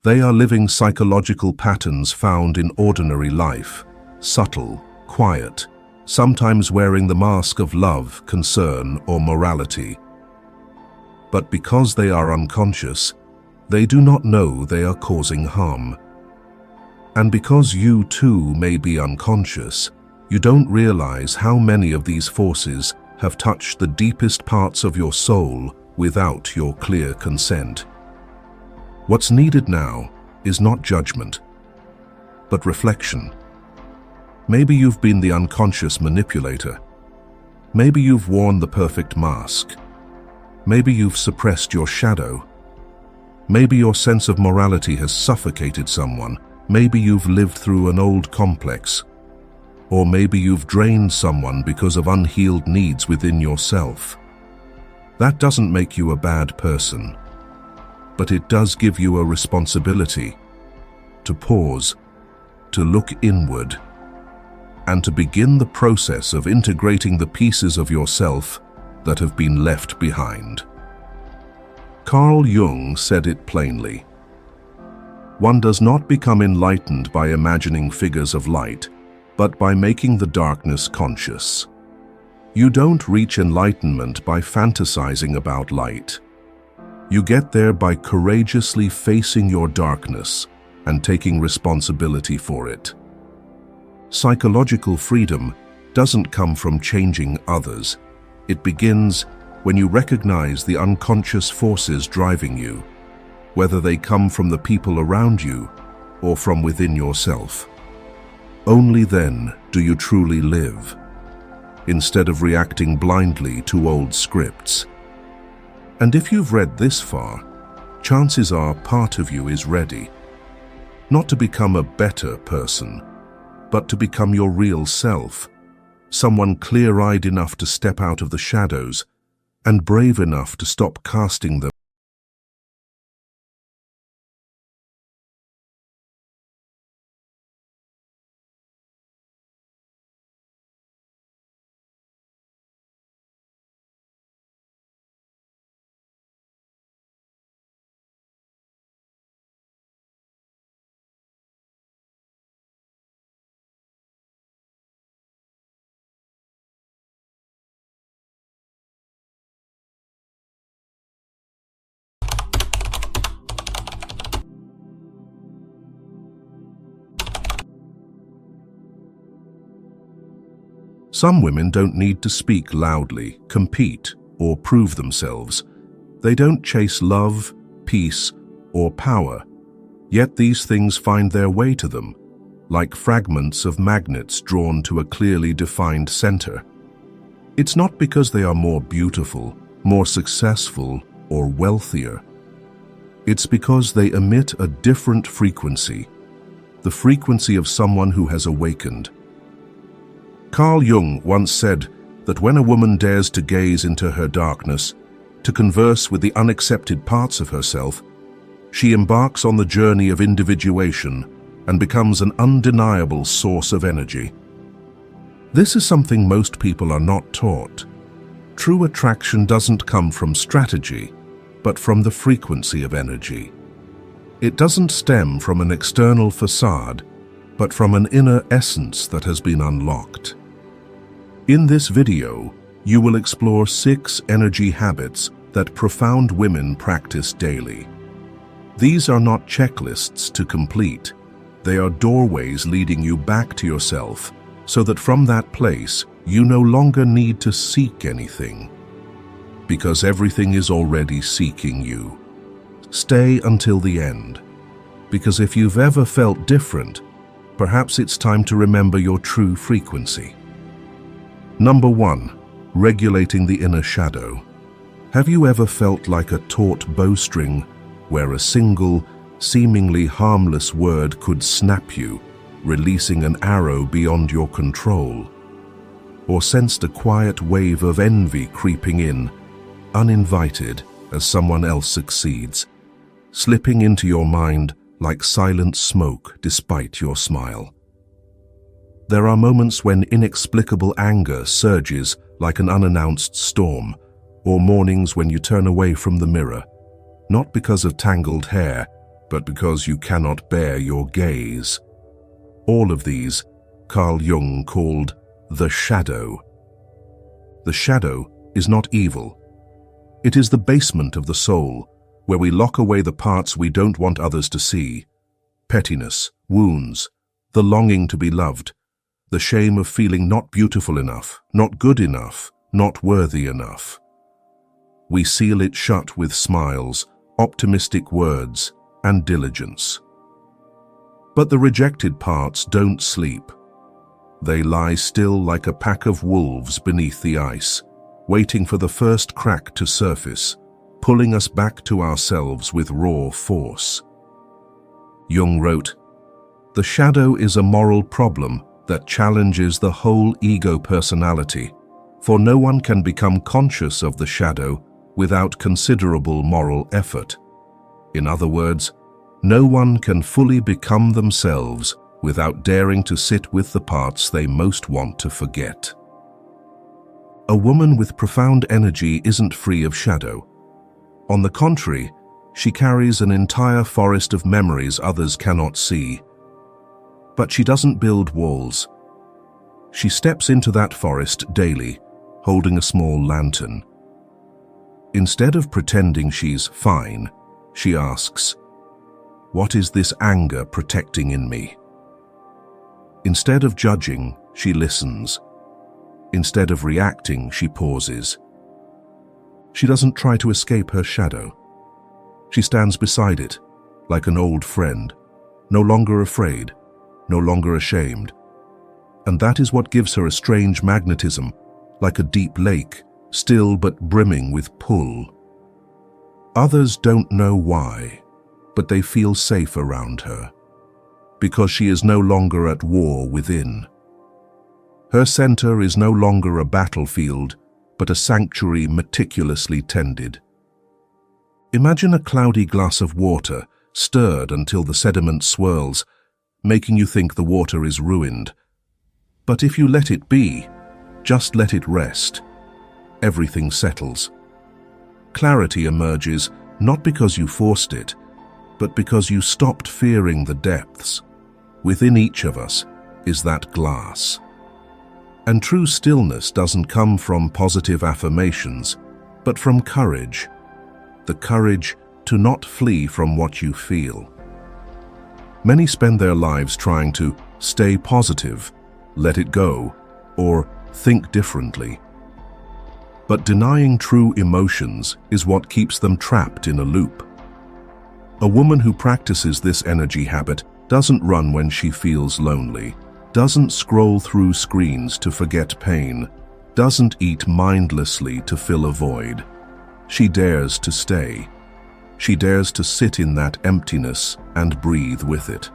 They are living psychological patterns found in ordinary life, subtle, quiet, sometimes wearing the mask of love, concern, or morality. But because they are unconscious, they do not know they are causing harm. And because you too may be unconscious, you don't realize how many of these forces have touched the deepest parts of your soul without your clear consent. What's needed now is not judgment, but reflection. Maybe you've been the unconscious manipulator. Maybe you've worn the perfect mask. Maybe you've suppressed your shadow. Maybe your sense of morality has suffocated someone. Maybe you've lived through an old complex. Or maybe you've drained someone because of unhealed needs within yourself. That doesn't make you a bad person, but it does give you a responsibility to pause, to look inward, and to begin the process of integrating the pieces of yourself that have been left behind. Carl Jung said it plainly: One does not become enlightened by imagining figures of light, but by making the darkness conscious. You don't reach enlightenment by fantasizing about light. You get there by courageously facing your darkness and taking responsibility for it. Psychological freedom doesn't come from changing others. It begins when you recognize the unconscious forces driving you, whether they come from the people around you or from within yourself. Only then do you truly live, instead of reacting blindly to old scripts. And if you've read this far, chances are part of you is ready, not to become a better person, but to become your real self, someone clear-eyed enough to step out of the shadows and brave enough to stop casting them. Some women don't need to speak loudly, compete, or prove themselves. They don't chase love, peace, or power. Yet these things find their way to them, like fragments of magnets drawn to a clearly defined center. It's not because they are more beautiful, more successful, or wealthier. It's because they emit a different frequency, the frequency of someone who has awakened. Carl Jung once said that when a woman dares to gaze into her darkness, to converse with the unaccepted parts of herself, she embarks on the journey of individuation and becomes an undeniable source of energy. This is something most people are not taught. True attraction doesn't come from strategy, but from the frequency of energy. It doesn't stem from an external facade, but from an inner essence that has been unlocked. In this video, you will explore 6 energy habits that profound women practice daily. These are not checklists to complete. They are doorways leading you back to yourself, so that from that place, you no longer need to seek anything, because everything is already seeking you. Stay until the end, because if you've ever felt different, perhaps it's time to remember your true frequency. Number 1. Regulating the inner shadow. Have you ever felt like a taut bowstring where a single, seemingly harmless word could snap you, releasing an arrow beyond your control? Or sensed a quiet wave of envy creeping in, uninvited, as someone else succeeds, slipping into your mind like silent smoke despite your smile? There are moments when inexplicable anger surges like an unannounced storm, or mornings when you turn away from the mirror, not because of tangled hair, but because you cannot bear your gaze. All of these, Carl Jung called the shadow. The shadow is not evil. It is the basement of the soul, where we lock away the parts we don't want others to see. Pettiness, wounds, the longing to be loved, the shame of feeling not beautiful enough, not good enough, not worthy enough. We seal it shut with smiles, optimistic words, and diligence. But the rejected parts don't sleep. They lie still like a pack of wolves beneath the ice, waiting for the first crack to surface, pulling us back to ourselves with raw force. Jung wrote, "The shadow is a moral problem that challenges the whole ego personality, for no one can become conscious of the shadow without considerable moral effort. In other words, no one can fully become themselves without daring to sit with the parts they most want to forget." A woman with profound energy isn't free of shadow. On the contrary, She carries an entire forest of memories others cannot see. But she doesn't build walls. She steps into that forest daily, holding a small lantern. Instead of pretending she's fine, she asks, "What is this anger protecting in me?" Instead of judging, she listens. Instead of reacting, she pauses. She doesn't try to escape her shadow. She stands beside it, like an old friend, no longer afraid, no longer ashamed. And that is what gives her a strange magnetism, like a deep lake, still but brimming with pull. Others don't know why, but they feel safe around her, because she is no longer at war within. Her center is no longer a battlefield, but a sanctuary meticulously tended. Imagine a cloudy glass of water, stirred until the sediment swirls, making you think the water is ruined. But if you let it be, just let it rest, everything settles. Clarity emerges not because you forced it, but because you stopped fearing the depths. Within each of us is that glass. And true stillness doesn't come from positive affirmations, but from courage. The courage to not flee from what you feel. Many spend their lives trying to stay positive, let it go, or think differently. But denying true emotions is what keeps them trapped in a loop. A woman who practices this energy habit doesn't run when she feels lonely, doesn't scroll through screens to forget pain, doesn't eat mindlessly to fill a void. She dares to stay. She dares to sit in that emptiness and breathe with it.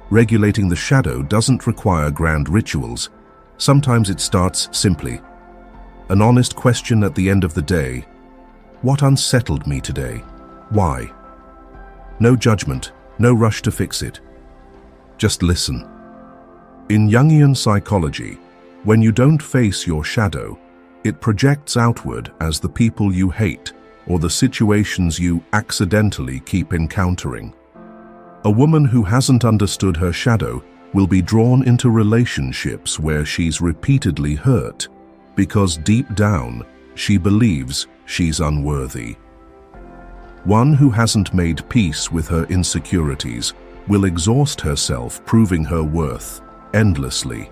Regulating the shadow doesn't require grand rituals. Sometimes it starts simply. An honest question at the end of the day. What unsettled me today? Why? No judgment, no rush to fix it. Just listen. In Jungian psychology, when you don't face your shadow, it projects outward as the people you hate or the situations you accidentally keep encountering. A woman who hasn't understood her shadow will be drawn into relationships where she's repeatedly hurt, because deep down she believes she's unworthy. One who hasn't made peace with her insecurities will exhaust herself proving her worth endlessly.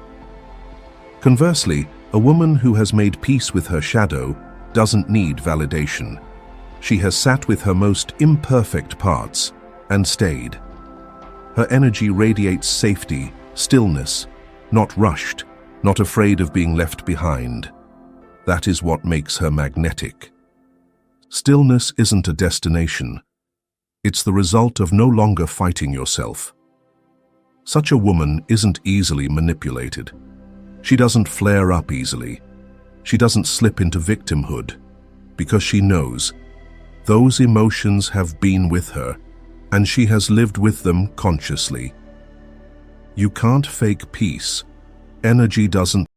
Conversely, a woman who has made peace with her shadow doesn't need validation. She has sat with her most imperfect parts and stayed. Her energy radiates safety, stillness, not rushed, not afraid of being left behind. That is what makes her magnetic. Stillness isn't a destination. It's the result of no longer fighting yourself. Such a woman isn't easily manipulated. She doesn't flare up easily. She doesn't slip into victimhood, because she knows those emotions have been with her, and she has lived with them consciously. You can't fake peace. Energy doesn't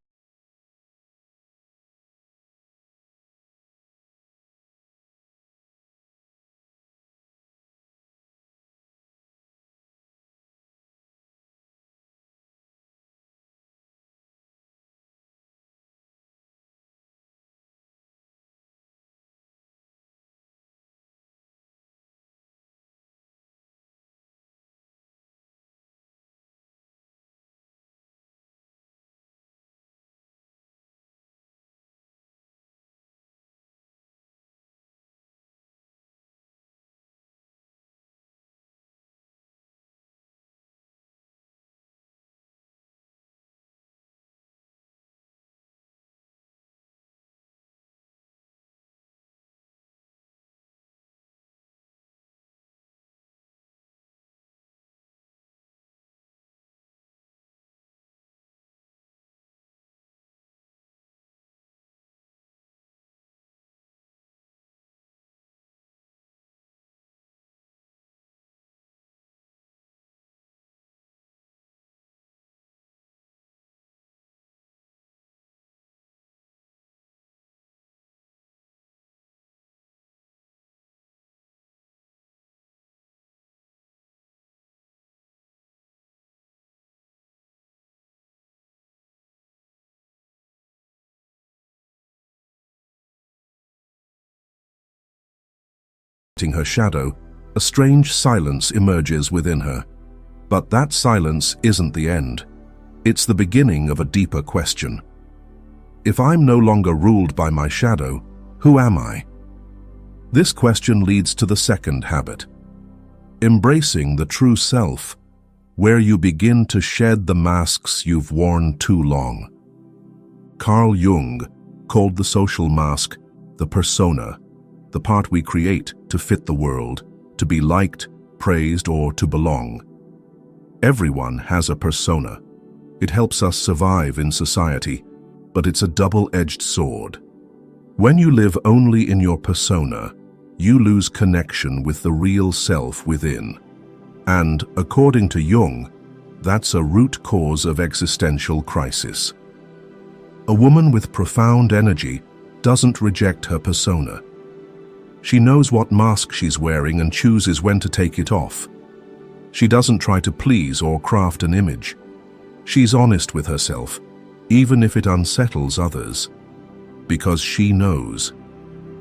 her shadow, a strange silence emerges within her. But that silence isn't the end. It's the beginning of a deeper question. If I'm no longer ruled by my shadow, who am I? This question leads to the second habit, embracing the true self, where you begin to shed the masks you've worn too long. Carl Jung called the social mask the persona, the part we create to fit the world, to be liked, praised, or to belong. Everyone has a persona. It helps us survive in society, but it's a double-edged sword. When you live only in your persona, you lose connection with the real self within. And, according to Jung, that's a root cause of existential crisis. A woman with profound energy doesn't reject her persona. She knows what mask she's wearing and chooses when to take it off. She doesn't try to please or craft an image. She's honest with herself, even if it unsettles others. Because she knows,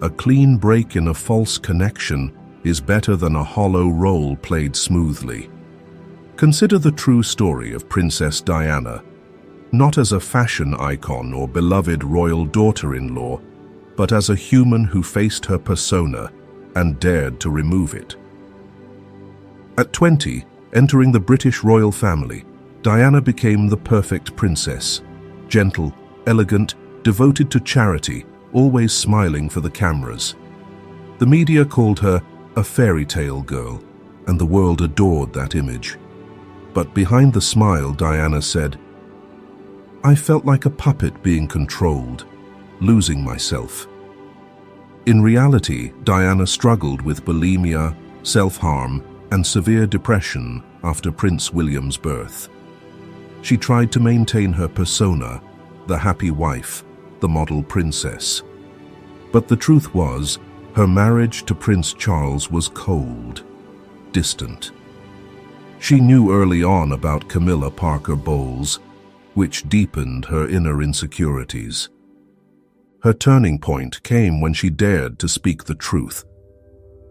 a clean break in a false connection is better than a hollow role played smoothly. Consider the true story of Princess Diana, not as a fashion icon or beloved royal daughter-in-law, but as a human who faced her persona and dared to remove it. At 20, entering the British royal family, Diana became the perfect princess, gentle, elegant, devoted to charity, always smiling for the cameras. The media called her a fairy tale girl, and the world adored that image. But behind the smile, Diana said, "I felt like a puppet being controlled, losing myself." In reality, Diana struggled with bulimia, self-harm, and severe depression after Prince William's birth. She tried to maintain her persona, the happy wife, the model princess. But the truth was, her marriage to Prince Charles was cold, distant. She knew early on about Camilla Parker Bowles, which deepened her inner insecurities. Her turning point came when she dared to speak the truth.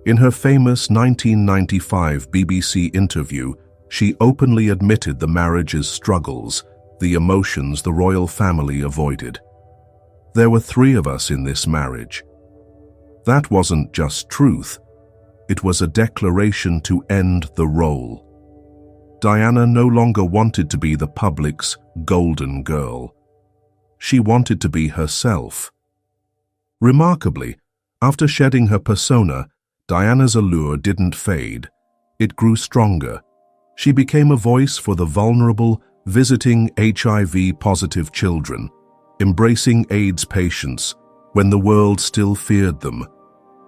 In her famous 1995 BBC interview, she openly admitted the marriage's struggles, the emotions the royal family avoided. "There were 3 of us in this marriage." That wasn't just truth. It was a declaration to end the role. Diana no longer wanted to be the public's golden girl. She wanted to be herself. Remarkably, after shedding her persona, Diana's allure didn't fade. It grew stronger. She became a voice for the vulnerable, visiting HIV-positive children, embracing AIDS patients when the world still feared them,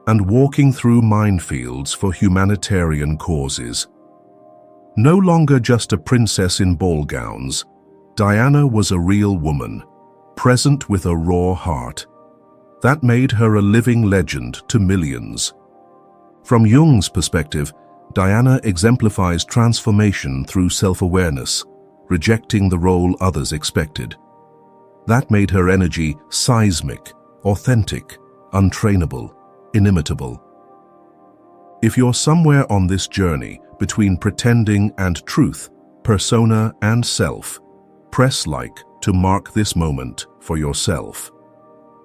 and walking through minefields for humanitarian causes. No longer just a princess in ball gowns, Diana was a real woman, present with a raw heart. That made her a living legend to millions. From Jung's perspective, Diana exemplifies transformation through self-awareness, rejecting the role others expected. That made her energy seismic, authentic, untrainable, inimitable. If you're somewhere on this journey between pretending and truth, persona and self, press like to mark this moment for yourself.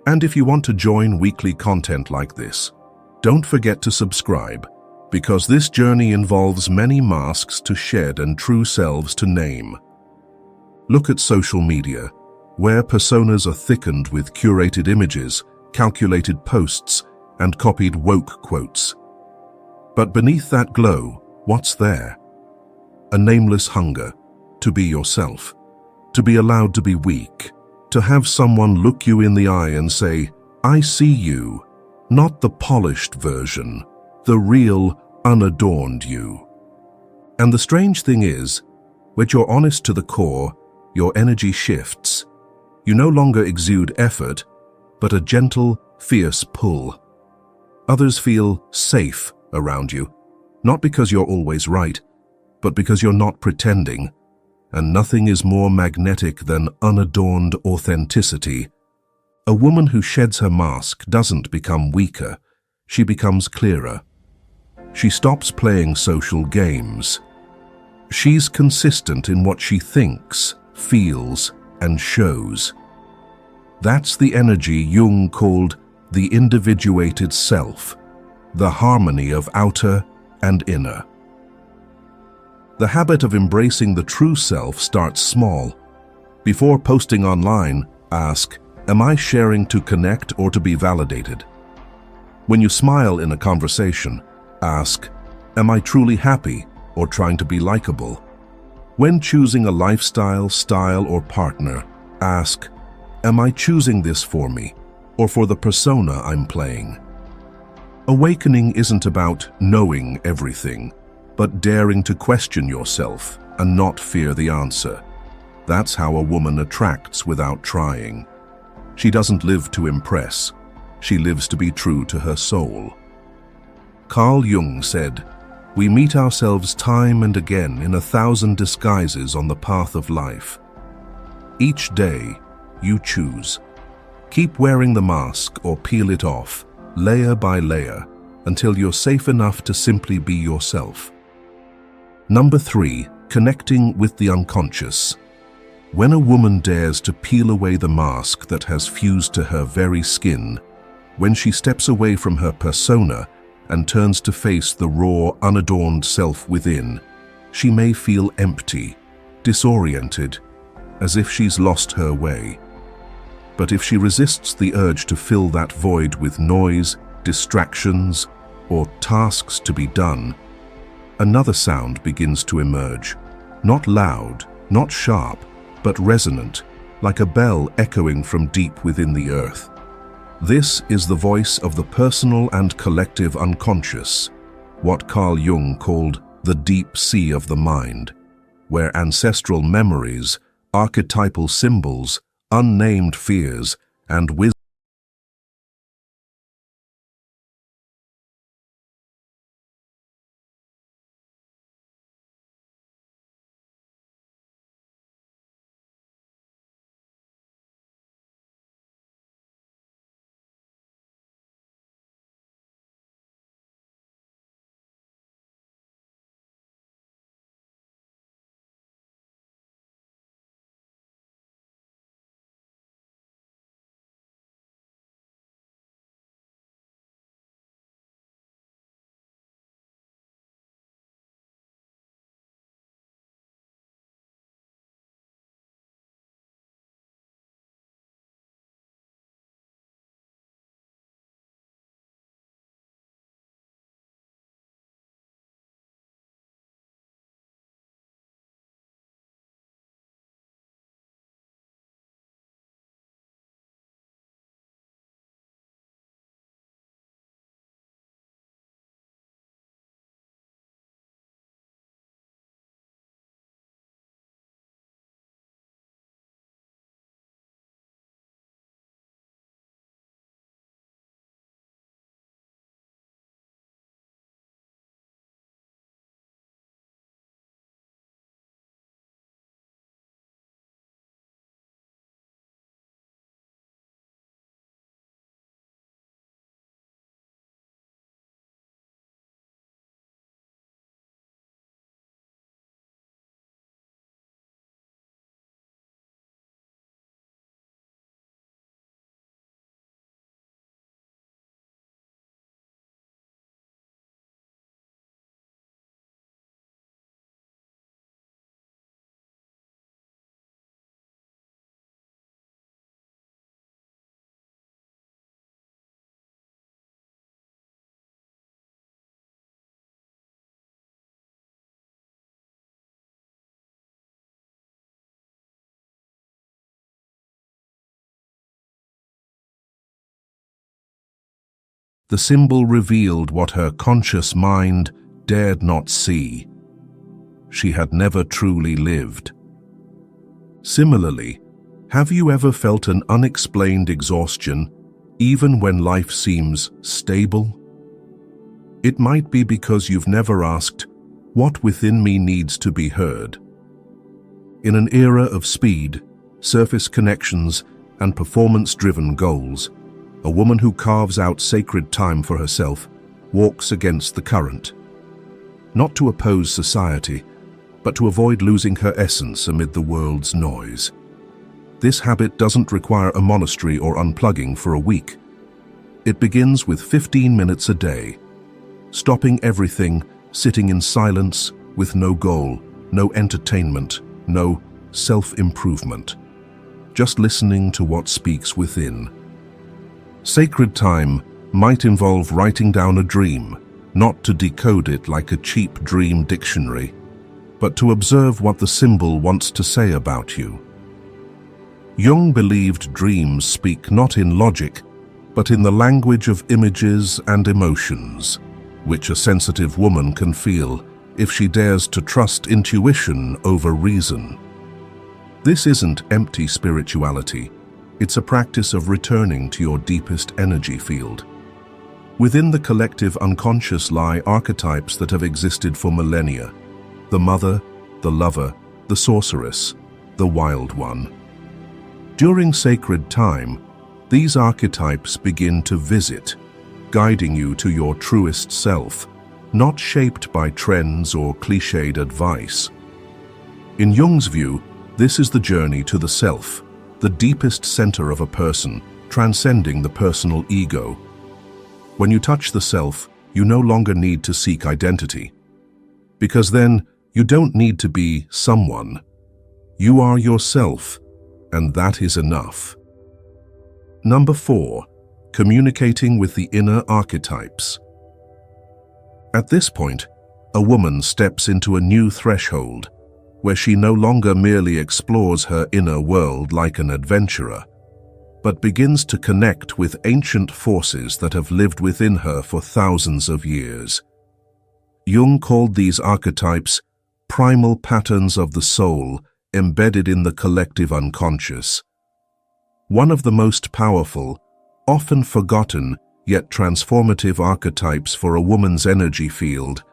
And if you want to join weekly content like this, don't forget to subscribe, because this journey involves many masks to shed and true selves to name. Look at social media, where personas are thickened with curated images, calculated posts, and copied woke quotes. But beneath that glow, what's there? A nameless hunger to be yourself, to be allowed to be weak, to have someone look you in the eye and say, "I see you," not the polished version, the real, unadorned you. And the strange thing is, when you're honest to the core, your energy shifts. You no longer exude effort, but a gentle, fierce pull. Others feel safe around you, not because you're always right, but because you're not pretending. And nothing is more magnetic than unadorned authenticity. A woman who sheds her mask doesn't become weaker, she becomes clearer. She stops playing social games. She's consistent in what she thinks, feels, and shows. That's the energy Jung called the individuated self, the harmony of outer and inner. The habit of embracing the true self starts small. Before posting online, ask, "Am I sharing to connect or to be validated?" When you smile in a conversation, ask, "Am I truly happy or trying to be likable?" When choosing a lifestyle, style, or partner, ask, "Am I choosing this for me or for the persona I'm playing?" Awakening isn't about knowing everything, but daring to question yourself and not fear the answer. That's how a woman attracts without trying. She doesn't live to impress. She lives to be true to her soul. Carl Jung said, "We meet ourselves time and again in 1,000 disguises on the path of life. Each day, you choose. Keep wearing the mask or peel it off, layer by layer, until you're safe enough to simply be yourself." Number 3, connecting with the unconscious. When a woman dares to peel away the mask that has fused to her very skin, when she steps away from her persona and turns to face the raw, unadorned self within, she may feel empty, disoriented, as if she's lost her way. But if she resists the urge to fill that void with noise, distractions, or tasks to be done, another sound begins to emerge. Not loud, not sharp, but resonant, like a bell echoing from deep within the earth. This is the voice of the personal and collective unconscious, what Carl Jung called the deep sea of the mind, where ancestral memories, archetypal symbols, unnamed fears, and wisdom. The symbol revealed what her conscious mind dared not see. She had never truly lived. Similarly, have you ever felt an unexplained exhaustion, even when life seems stable? It might be because you've never asked, "What within me needs to be heard?" In an era of speed, surface connections, and performance-driven goals, a woman who carves out sacred time for herself walks against the current. not to oppose society, but to avoid losing her essence amid the world's noise. This habit doesn't require a monastery or unplugging for a week. It begins with 15 minutes a day, stopping everything, sitting in silence with no goal, no entertainment, no self-improvement, just listening to what speaks within. Sacred time might involve writing down a dream, not to decode it like a cheap dream dictionary, but to observe what the symbol wants to say about you. Jung believed dreams speak not in logic, but in the language of images and emotions, which a sensitive woman can feel if she dares to trust intuition over reason. This isn't empty spirituality. It's a practice of returning to your deepest energy field. Within the collective unconscious lie archetypes that have existed for millennia: the mother, the lover, the sorceress, the wild one. During sacred time, these archetypes begin to visit, guiding you to your truest self, not shaped by trends or cliched advice. In Jung's view, this is the journey to the self, the deepest center of a person, transcending the personal ego. When you touch the self, you no longer need to seek identity, because then you don't need to be someone. You are yourself, and that is enough. Number 4, communicating with the inner archetypes. At this point, a woman steps into a new threshold, where she no longer merely explores her inner world like an adventurer, but begins to connect with ancient forces that have lived within her for thousands of years. Jung called these archetypes primal patterns of the soul embedded in the collective unconscious. One of the most powerful, often forgotten, yet transformative archetypes for a woman's energy field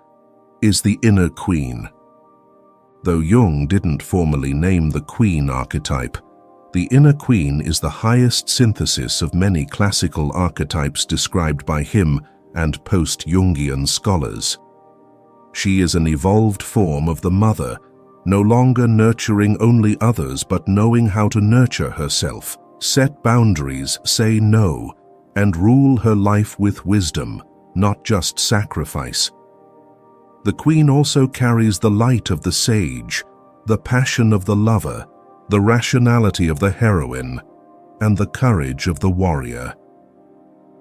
is the inner queen. Though Jung didn't formally name the queen archetype, the inner queen is the highest synthesis of many classical archetypes described by him and post-Jungian scholars. She is an evolved form of the mother, no longer nurturing only others but knowing how to nurture herself, set boundaries, say no, and rule her life with wisdom, not just sacrifice. The queen also carries the light of the sage, the passion of the lover, the rationality of the heroine, and the courage of the warrior.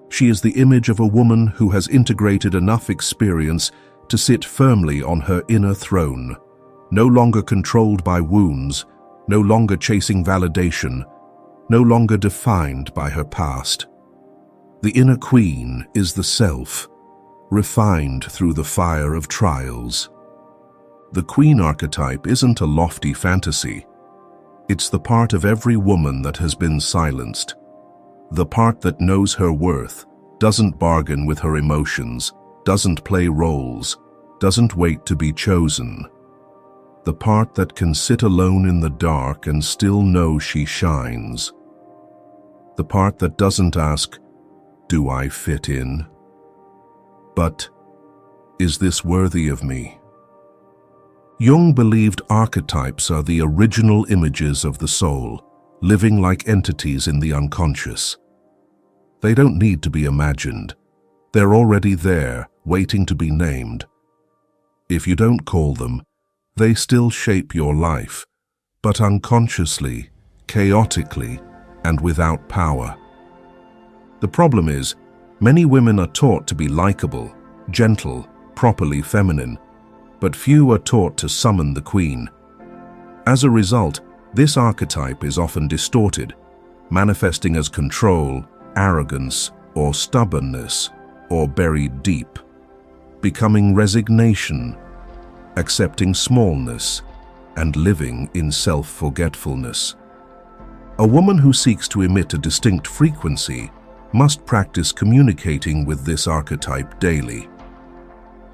She is the image of a woman who has integrated enough experience to sit firmly on her inner throne, no longer controlled by wounds, no longer chasing validation, no longer defined by her past. The inner queen is the self, refined through the fire of trials. The queen archetype isn't a lofty fantasy. It's the part of every woman that has been silenced, the part that knows her worth, doesn't bargain with her emotions, doesn't play roles, doesn't wait to be chosen. The part that can sit alone in the dark and still know she shines. The part that doesn't ask, "Do I fit in?" but, "Is this worthy of me?" Jung believed archetypes are the original images of the soul, living like entities in the unconscious. They don't need to be imagined. They're already there, waiting to be named. If you don't call them, they still shape your life, but unconsciously, chaotically, and without power. The problem is, many women are taught to be likable, gentle, properly feminine, but few are taught to summon the queen. As a result, this archetype is often distorted, manifesting as control, arrogance, or stubbornness, or buried deep, becoming resignation, accepting smallness, and living in self-forgetfulness. A woman who seeks to emit a distinct frequency must practice communicating with this archetype daily.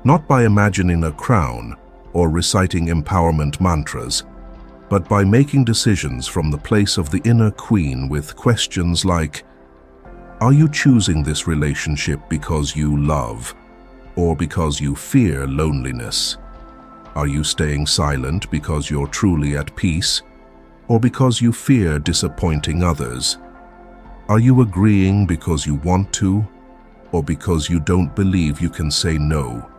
Not by imagining a crown or reciting empowerment mantras, but by making decisions from the place of the inner queen with questions like, are you choosing this relationship because you love, or because you fear loneliness? Are you staying silent because you're truly at peace, or because you fear disappointing others? Are you agreeing because you want to, or because you don't believe you can say no?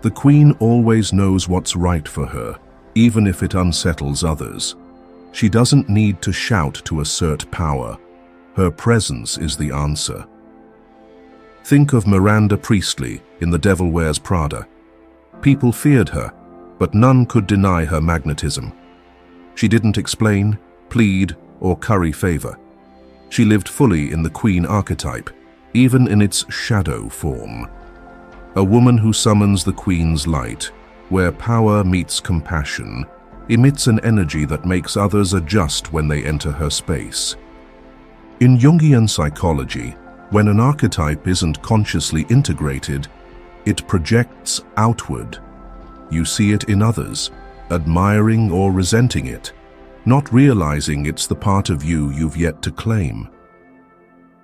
The Queen always knows what's right for her, even if it unsettles others. She doesn't need to shout to assert power. Her presence is the answer. Think of Miranda Priestley in The Devil Wears Prada. People feared her, but none could deny her magnetism. She didn't explain, plead, or curry favor. She lived fully in the Queen archetype, even in its shadow form. A woman who summons the Queen's light, where power meets compassion, emits an energy that makes others adjust when they enter her space. In Jungian psychology, when an archetype isn't consciously integrated, it projects outward. You see it in others, admiring or resenting it, not realizing it's the part of you you've yet to claim.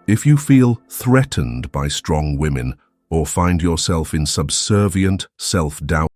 If you feel threatened by strong women or find yourself in subservient self-doubt,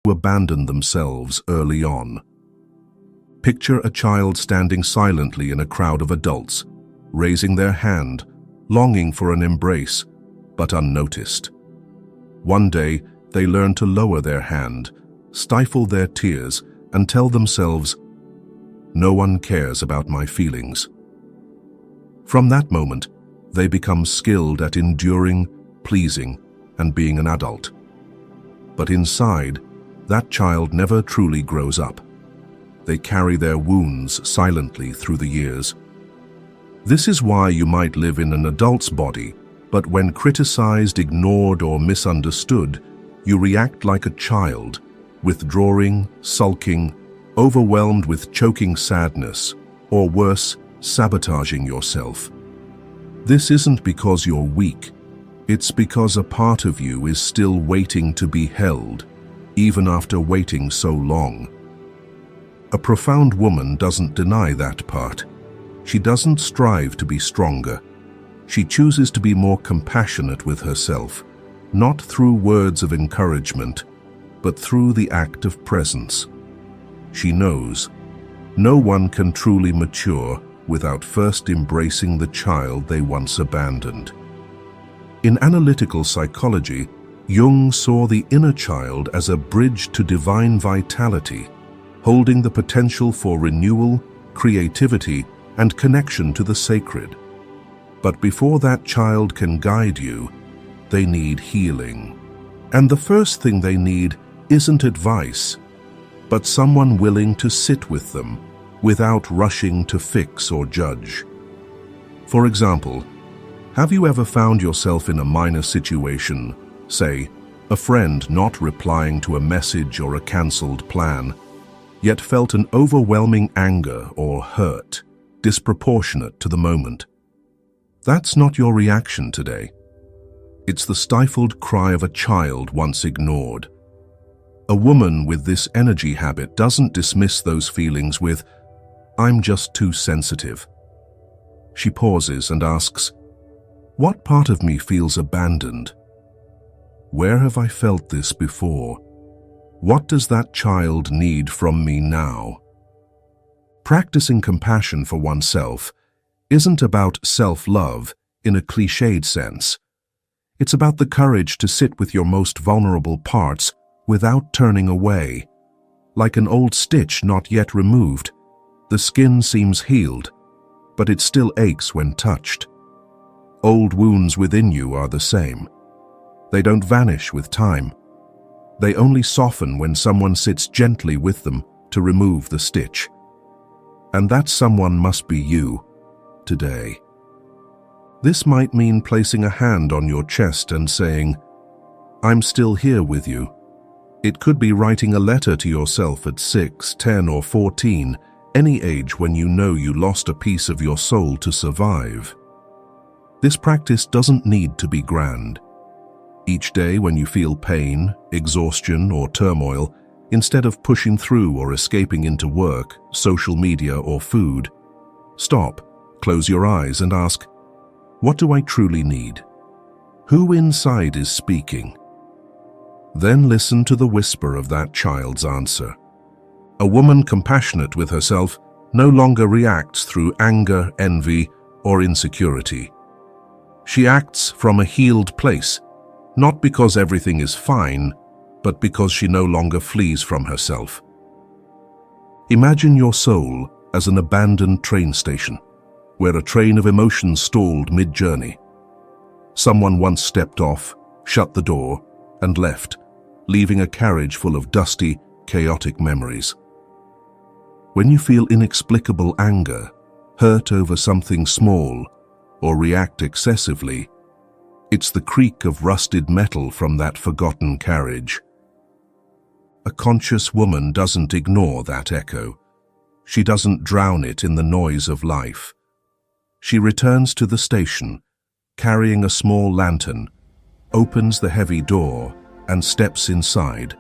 abandon themselves early on. Picture a child standing silently in a crowd of adults, raising their hand, longing for an embrace, but unnoticed. One day, they learn to lower their hand, stifle their tears, and tell themselves, "No one cares about my feelings." From that moment, they become skilled at enduring, pleasing, and being an adult. But inside, that child never truly grows up. They carry their wounds silently through the years. This is why you might live in an adult's body, but when criticized, ignored, or misunderstood, you react like a child, withdrawing, sulking, overwhelmed with choking sadness, or worse, sabotaging yourself. This isn't because you're weak. It's because a part of you is still waiting to be held, even after waiting so long. A profound woman doesn't deny that part. She doesn't strive to be stronger. She chooses to be more compassionate with herself, not through words of encouragement, but through the act of presence. She knows no one can truly mature without first embracing the child they once abandoned. In analytical psychology, Jung saw the inner child as a bridge to divine vitality, holding the potential for renewal, creativity, and connection to the sacred. But before that child can guide you, they need healing. And the first thing they need isn't advice, but someone willing to sit with them without rushing to fix or judge. For example, have you ever found yourself in a minor situation, say, a friend not replying to a message or a cancelled plan, yet felt an overwhelming anger or hurt, disproportionate to the moment? That's not your reaction today. It's the stifled cry of a child once ignored. A woman with this energy habit doesn't dismiss those feelings with, "I'm just too sensitive." She pauses and asks, "What part of me feels abandoned? Where have I felt this before? What does that child need from me now?" Practicing compassion for oneself isn't about self-love in a cliched sense. It's about the courage to sit with your most vulnerable parts without turning away. Like an old stitch not yet removed, the skin seems healed, but it still aches when touched. Old wounds within you are the same. They don't vanish with time. They only soften when someone sits gently with them to remove the stitch. And that someone must be you, today. This might mean placing a hand on your chest and saying, "I'm still here with you." It could be writing a letter to yourself at 6, 10, or 14, any age when you know you lost a piece of your soul to survive. This practice doesn't need to be grand. Each day when you feel pain, exhaustion, or turmoil, instead of pushing through or escaping into work, social media, or food, stop, close your eyes and ask, "What do I truly need? Who inside is speaking?" Then listen to the whisper of that child's answer. A woman compassionate with herself no longer reacts through anger, envy, or insecurity. She acts from a healed place, not because everything is fine, but because she no longer flees from herself. Imagine your soul as an abandoned train station, where a train of emotions stalled mid-journey. Someone once stepped off, shut the door, and left, leaving a carriage full of dusty, chaotic memories. When you feel inexplicable anger, hurt over something small, or react excessively, it's the creak of rusted metal from that forgotten carriage. A conscious woman doesn't ignore that echo. She doesn't drown it in the noise of life. She returns to the station, carrying a small lantern, opens the heavy door, and steps inside,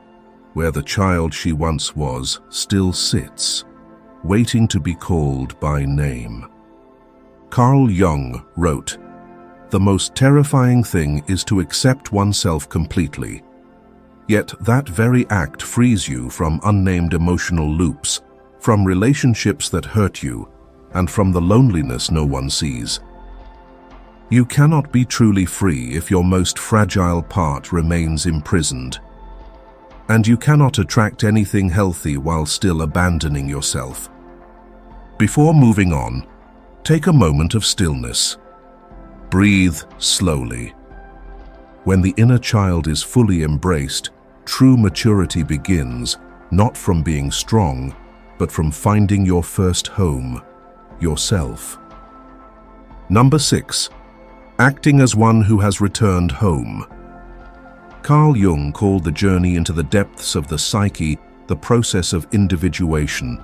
where the child she once was still sits, waiting to be called by name. Carl Jung wrote, "The most terrifying thing is to accept oneself completely. Yet that very act frees you from unnamed emotional loops, from relationships that hurt you, and from the loneliness no one sees. You cannot be truly free if your most fragile part remains imprisoned. And you cannot attract anything healthy while still abandoning yourself." Before moving on, take a moment of stillness. Breathe slowly. When the inner child is fully embraced, true maturity begins, not from being strong, but from finding your first home, yourself. Number 6. Acting as one who has returned home. Carl Jung called the journey into the depths of the psyche the process of individuation,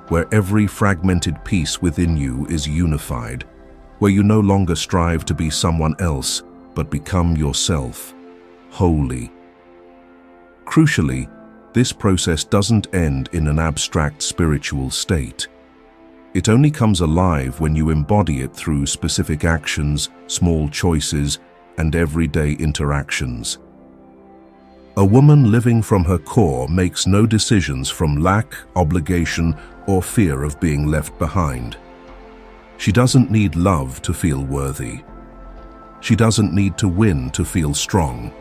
where every fragmented piece within you is unified, where you no longer strive to be someone else, but become yourself, wholly. Crucially, this process doesn't end in an abstract spiritual state. It only comes alive when you embody it through specific actions, small choices, and everyday interactions. A woman living from her core makes no decisions from lack, obligation, or fear of being left behind. She doesn't need love to feel worthy. She doesn't need to win to feel strong.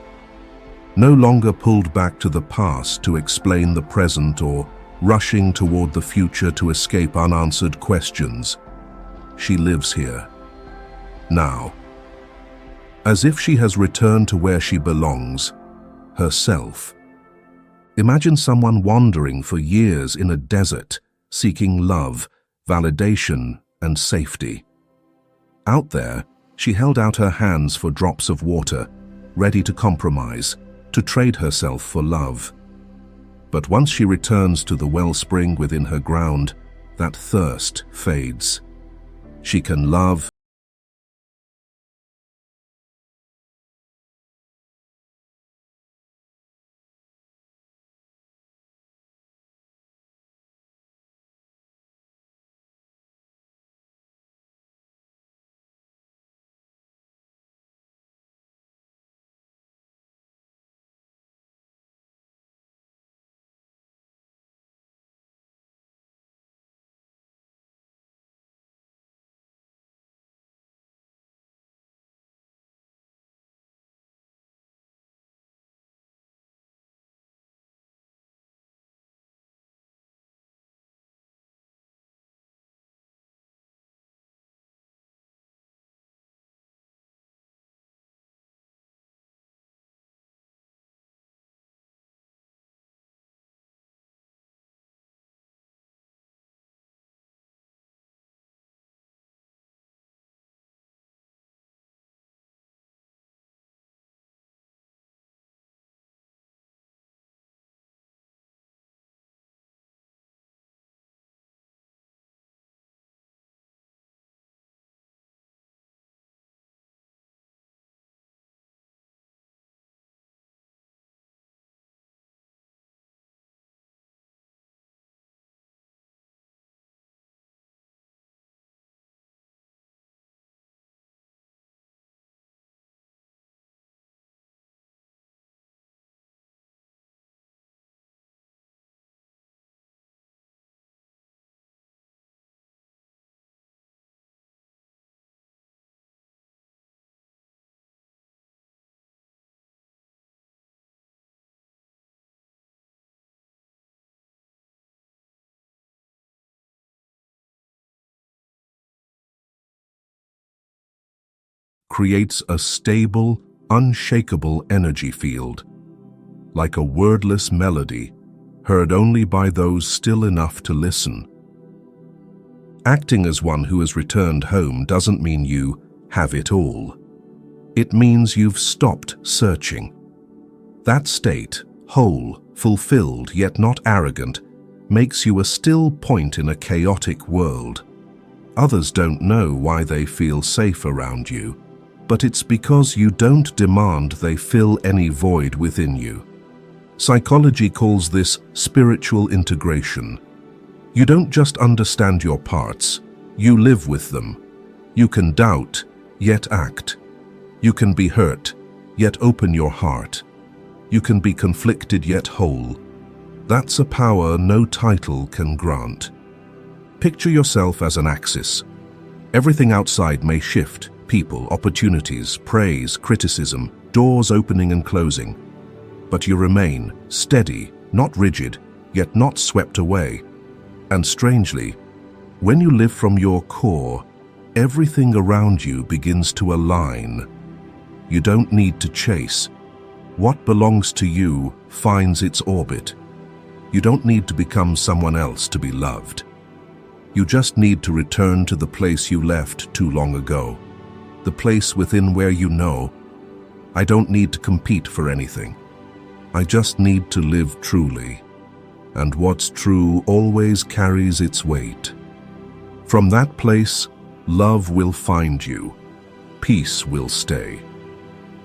No longer pulled back to the past to explain the present or rushing toward the future to escape unanswered questions. She lives here, now, as if she has returned to where she belongs, herself. Imagine someone wandering for years in a desert, seeking love, validation, and safety. Out there, she held out her hands for drops of water, ready to compromise, to trade herself for love. But once she returns to the wellspring within her ground, that thirst fades. She can love, creates a stable, unshakable energy field, like a wordless melody, heard only by those still enough to listen. Acting as one who has returned home doesn't mean you have it all. It means you've stopped searching. That state, whole, fulfilled, yet not arrogant, makes you a still point in a chaotic world. Others don't know why they feel safe around you, but it's because you don't demand they fill any void within you. Psychology calls this spiritual integration. You don't just understand your parts, you live with them. You can doubt, yet act. You can be hurt, yet open your heart. You can be conflicted yet whole. That's a power no title can grant. Picture yourself as an axis. Everything outside may shift: people, opportunities, praise, criticism, doors opening and closing. But you remain steady, not rigid, yet not swept away. And strangely, when you live from your core, everything around you begins to align. You don't need to chase. What belongs to you finds its orbit. You don't need to become someone else to be loved. You just need to return to the place you left too long ago. The place within where you know, I don't need to compete for anything. I just need to live truly. And what's true always carries its weight. From that place, love will find you. Peace will stay.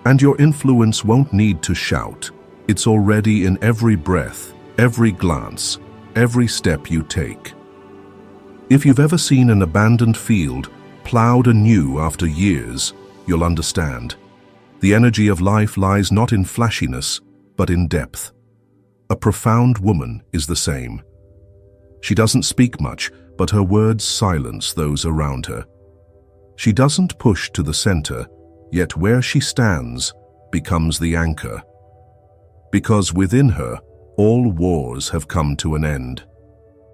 And your influence won't need to shout. It's already in every breath, every glance, every step you take. If you've ever seen an abandoned field plowed anew after years, you'll understand. The energy of life lies not in flashiness, but in depth. A profound woman is the same. She doesn't speak much, but her words silence those around her. She doesn't push to the center, Yet where she stands becomes the anchor. Because within her, all wars have come to an end.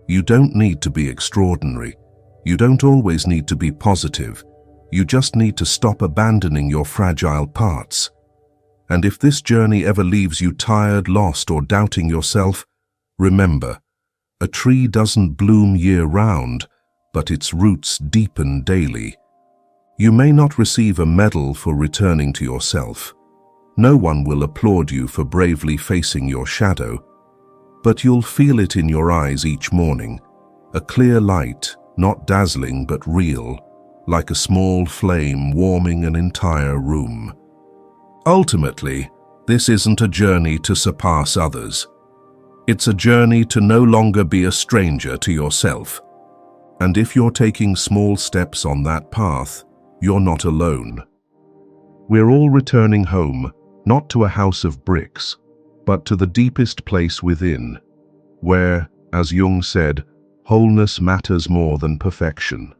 You don't need to be extraordinary. You don't always need to be positive. You just need to stop abandoning your fragile parts. And if this journey ever leaves you tired, lost, or doubting yourself, remember, a tree doesn't bloom year-round, but its roots deepen daily. You may not receive a medal for returning to yourself. No one will applaud you for bravely facing your shadow, but you'll feel it in your eyes each morning, a clear light, not dazzling but real, like a small flame warming an entire room. Ultimately, this isn't a journey to surpass others. It's a journey to no longer be a stranger to yourself. And if you're taking small steps on that path, you're not alone. We're all returning home, not to a house of bricks, but to the deepest place within, where, as Jung said, wholeness matters more than perfection.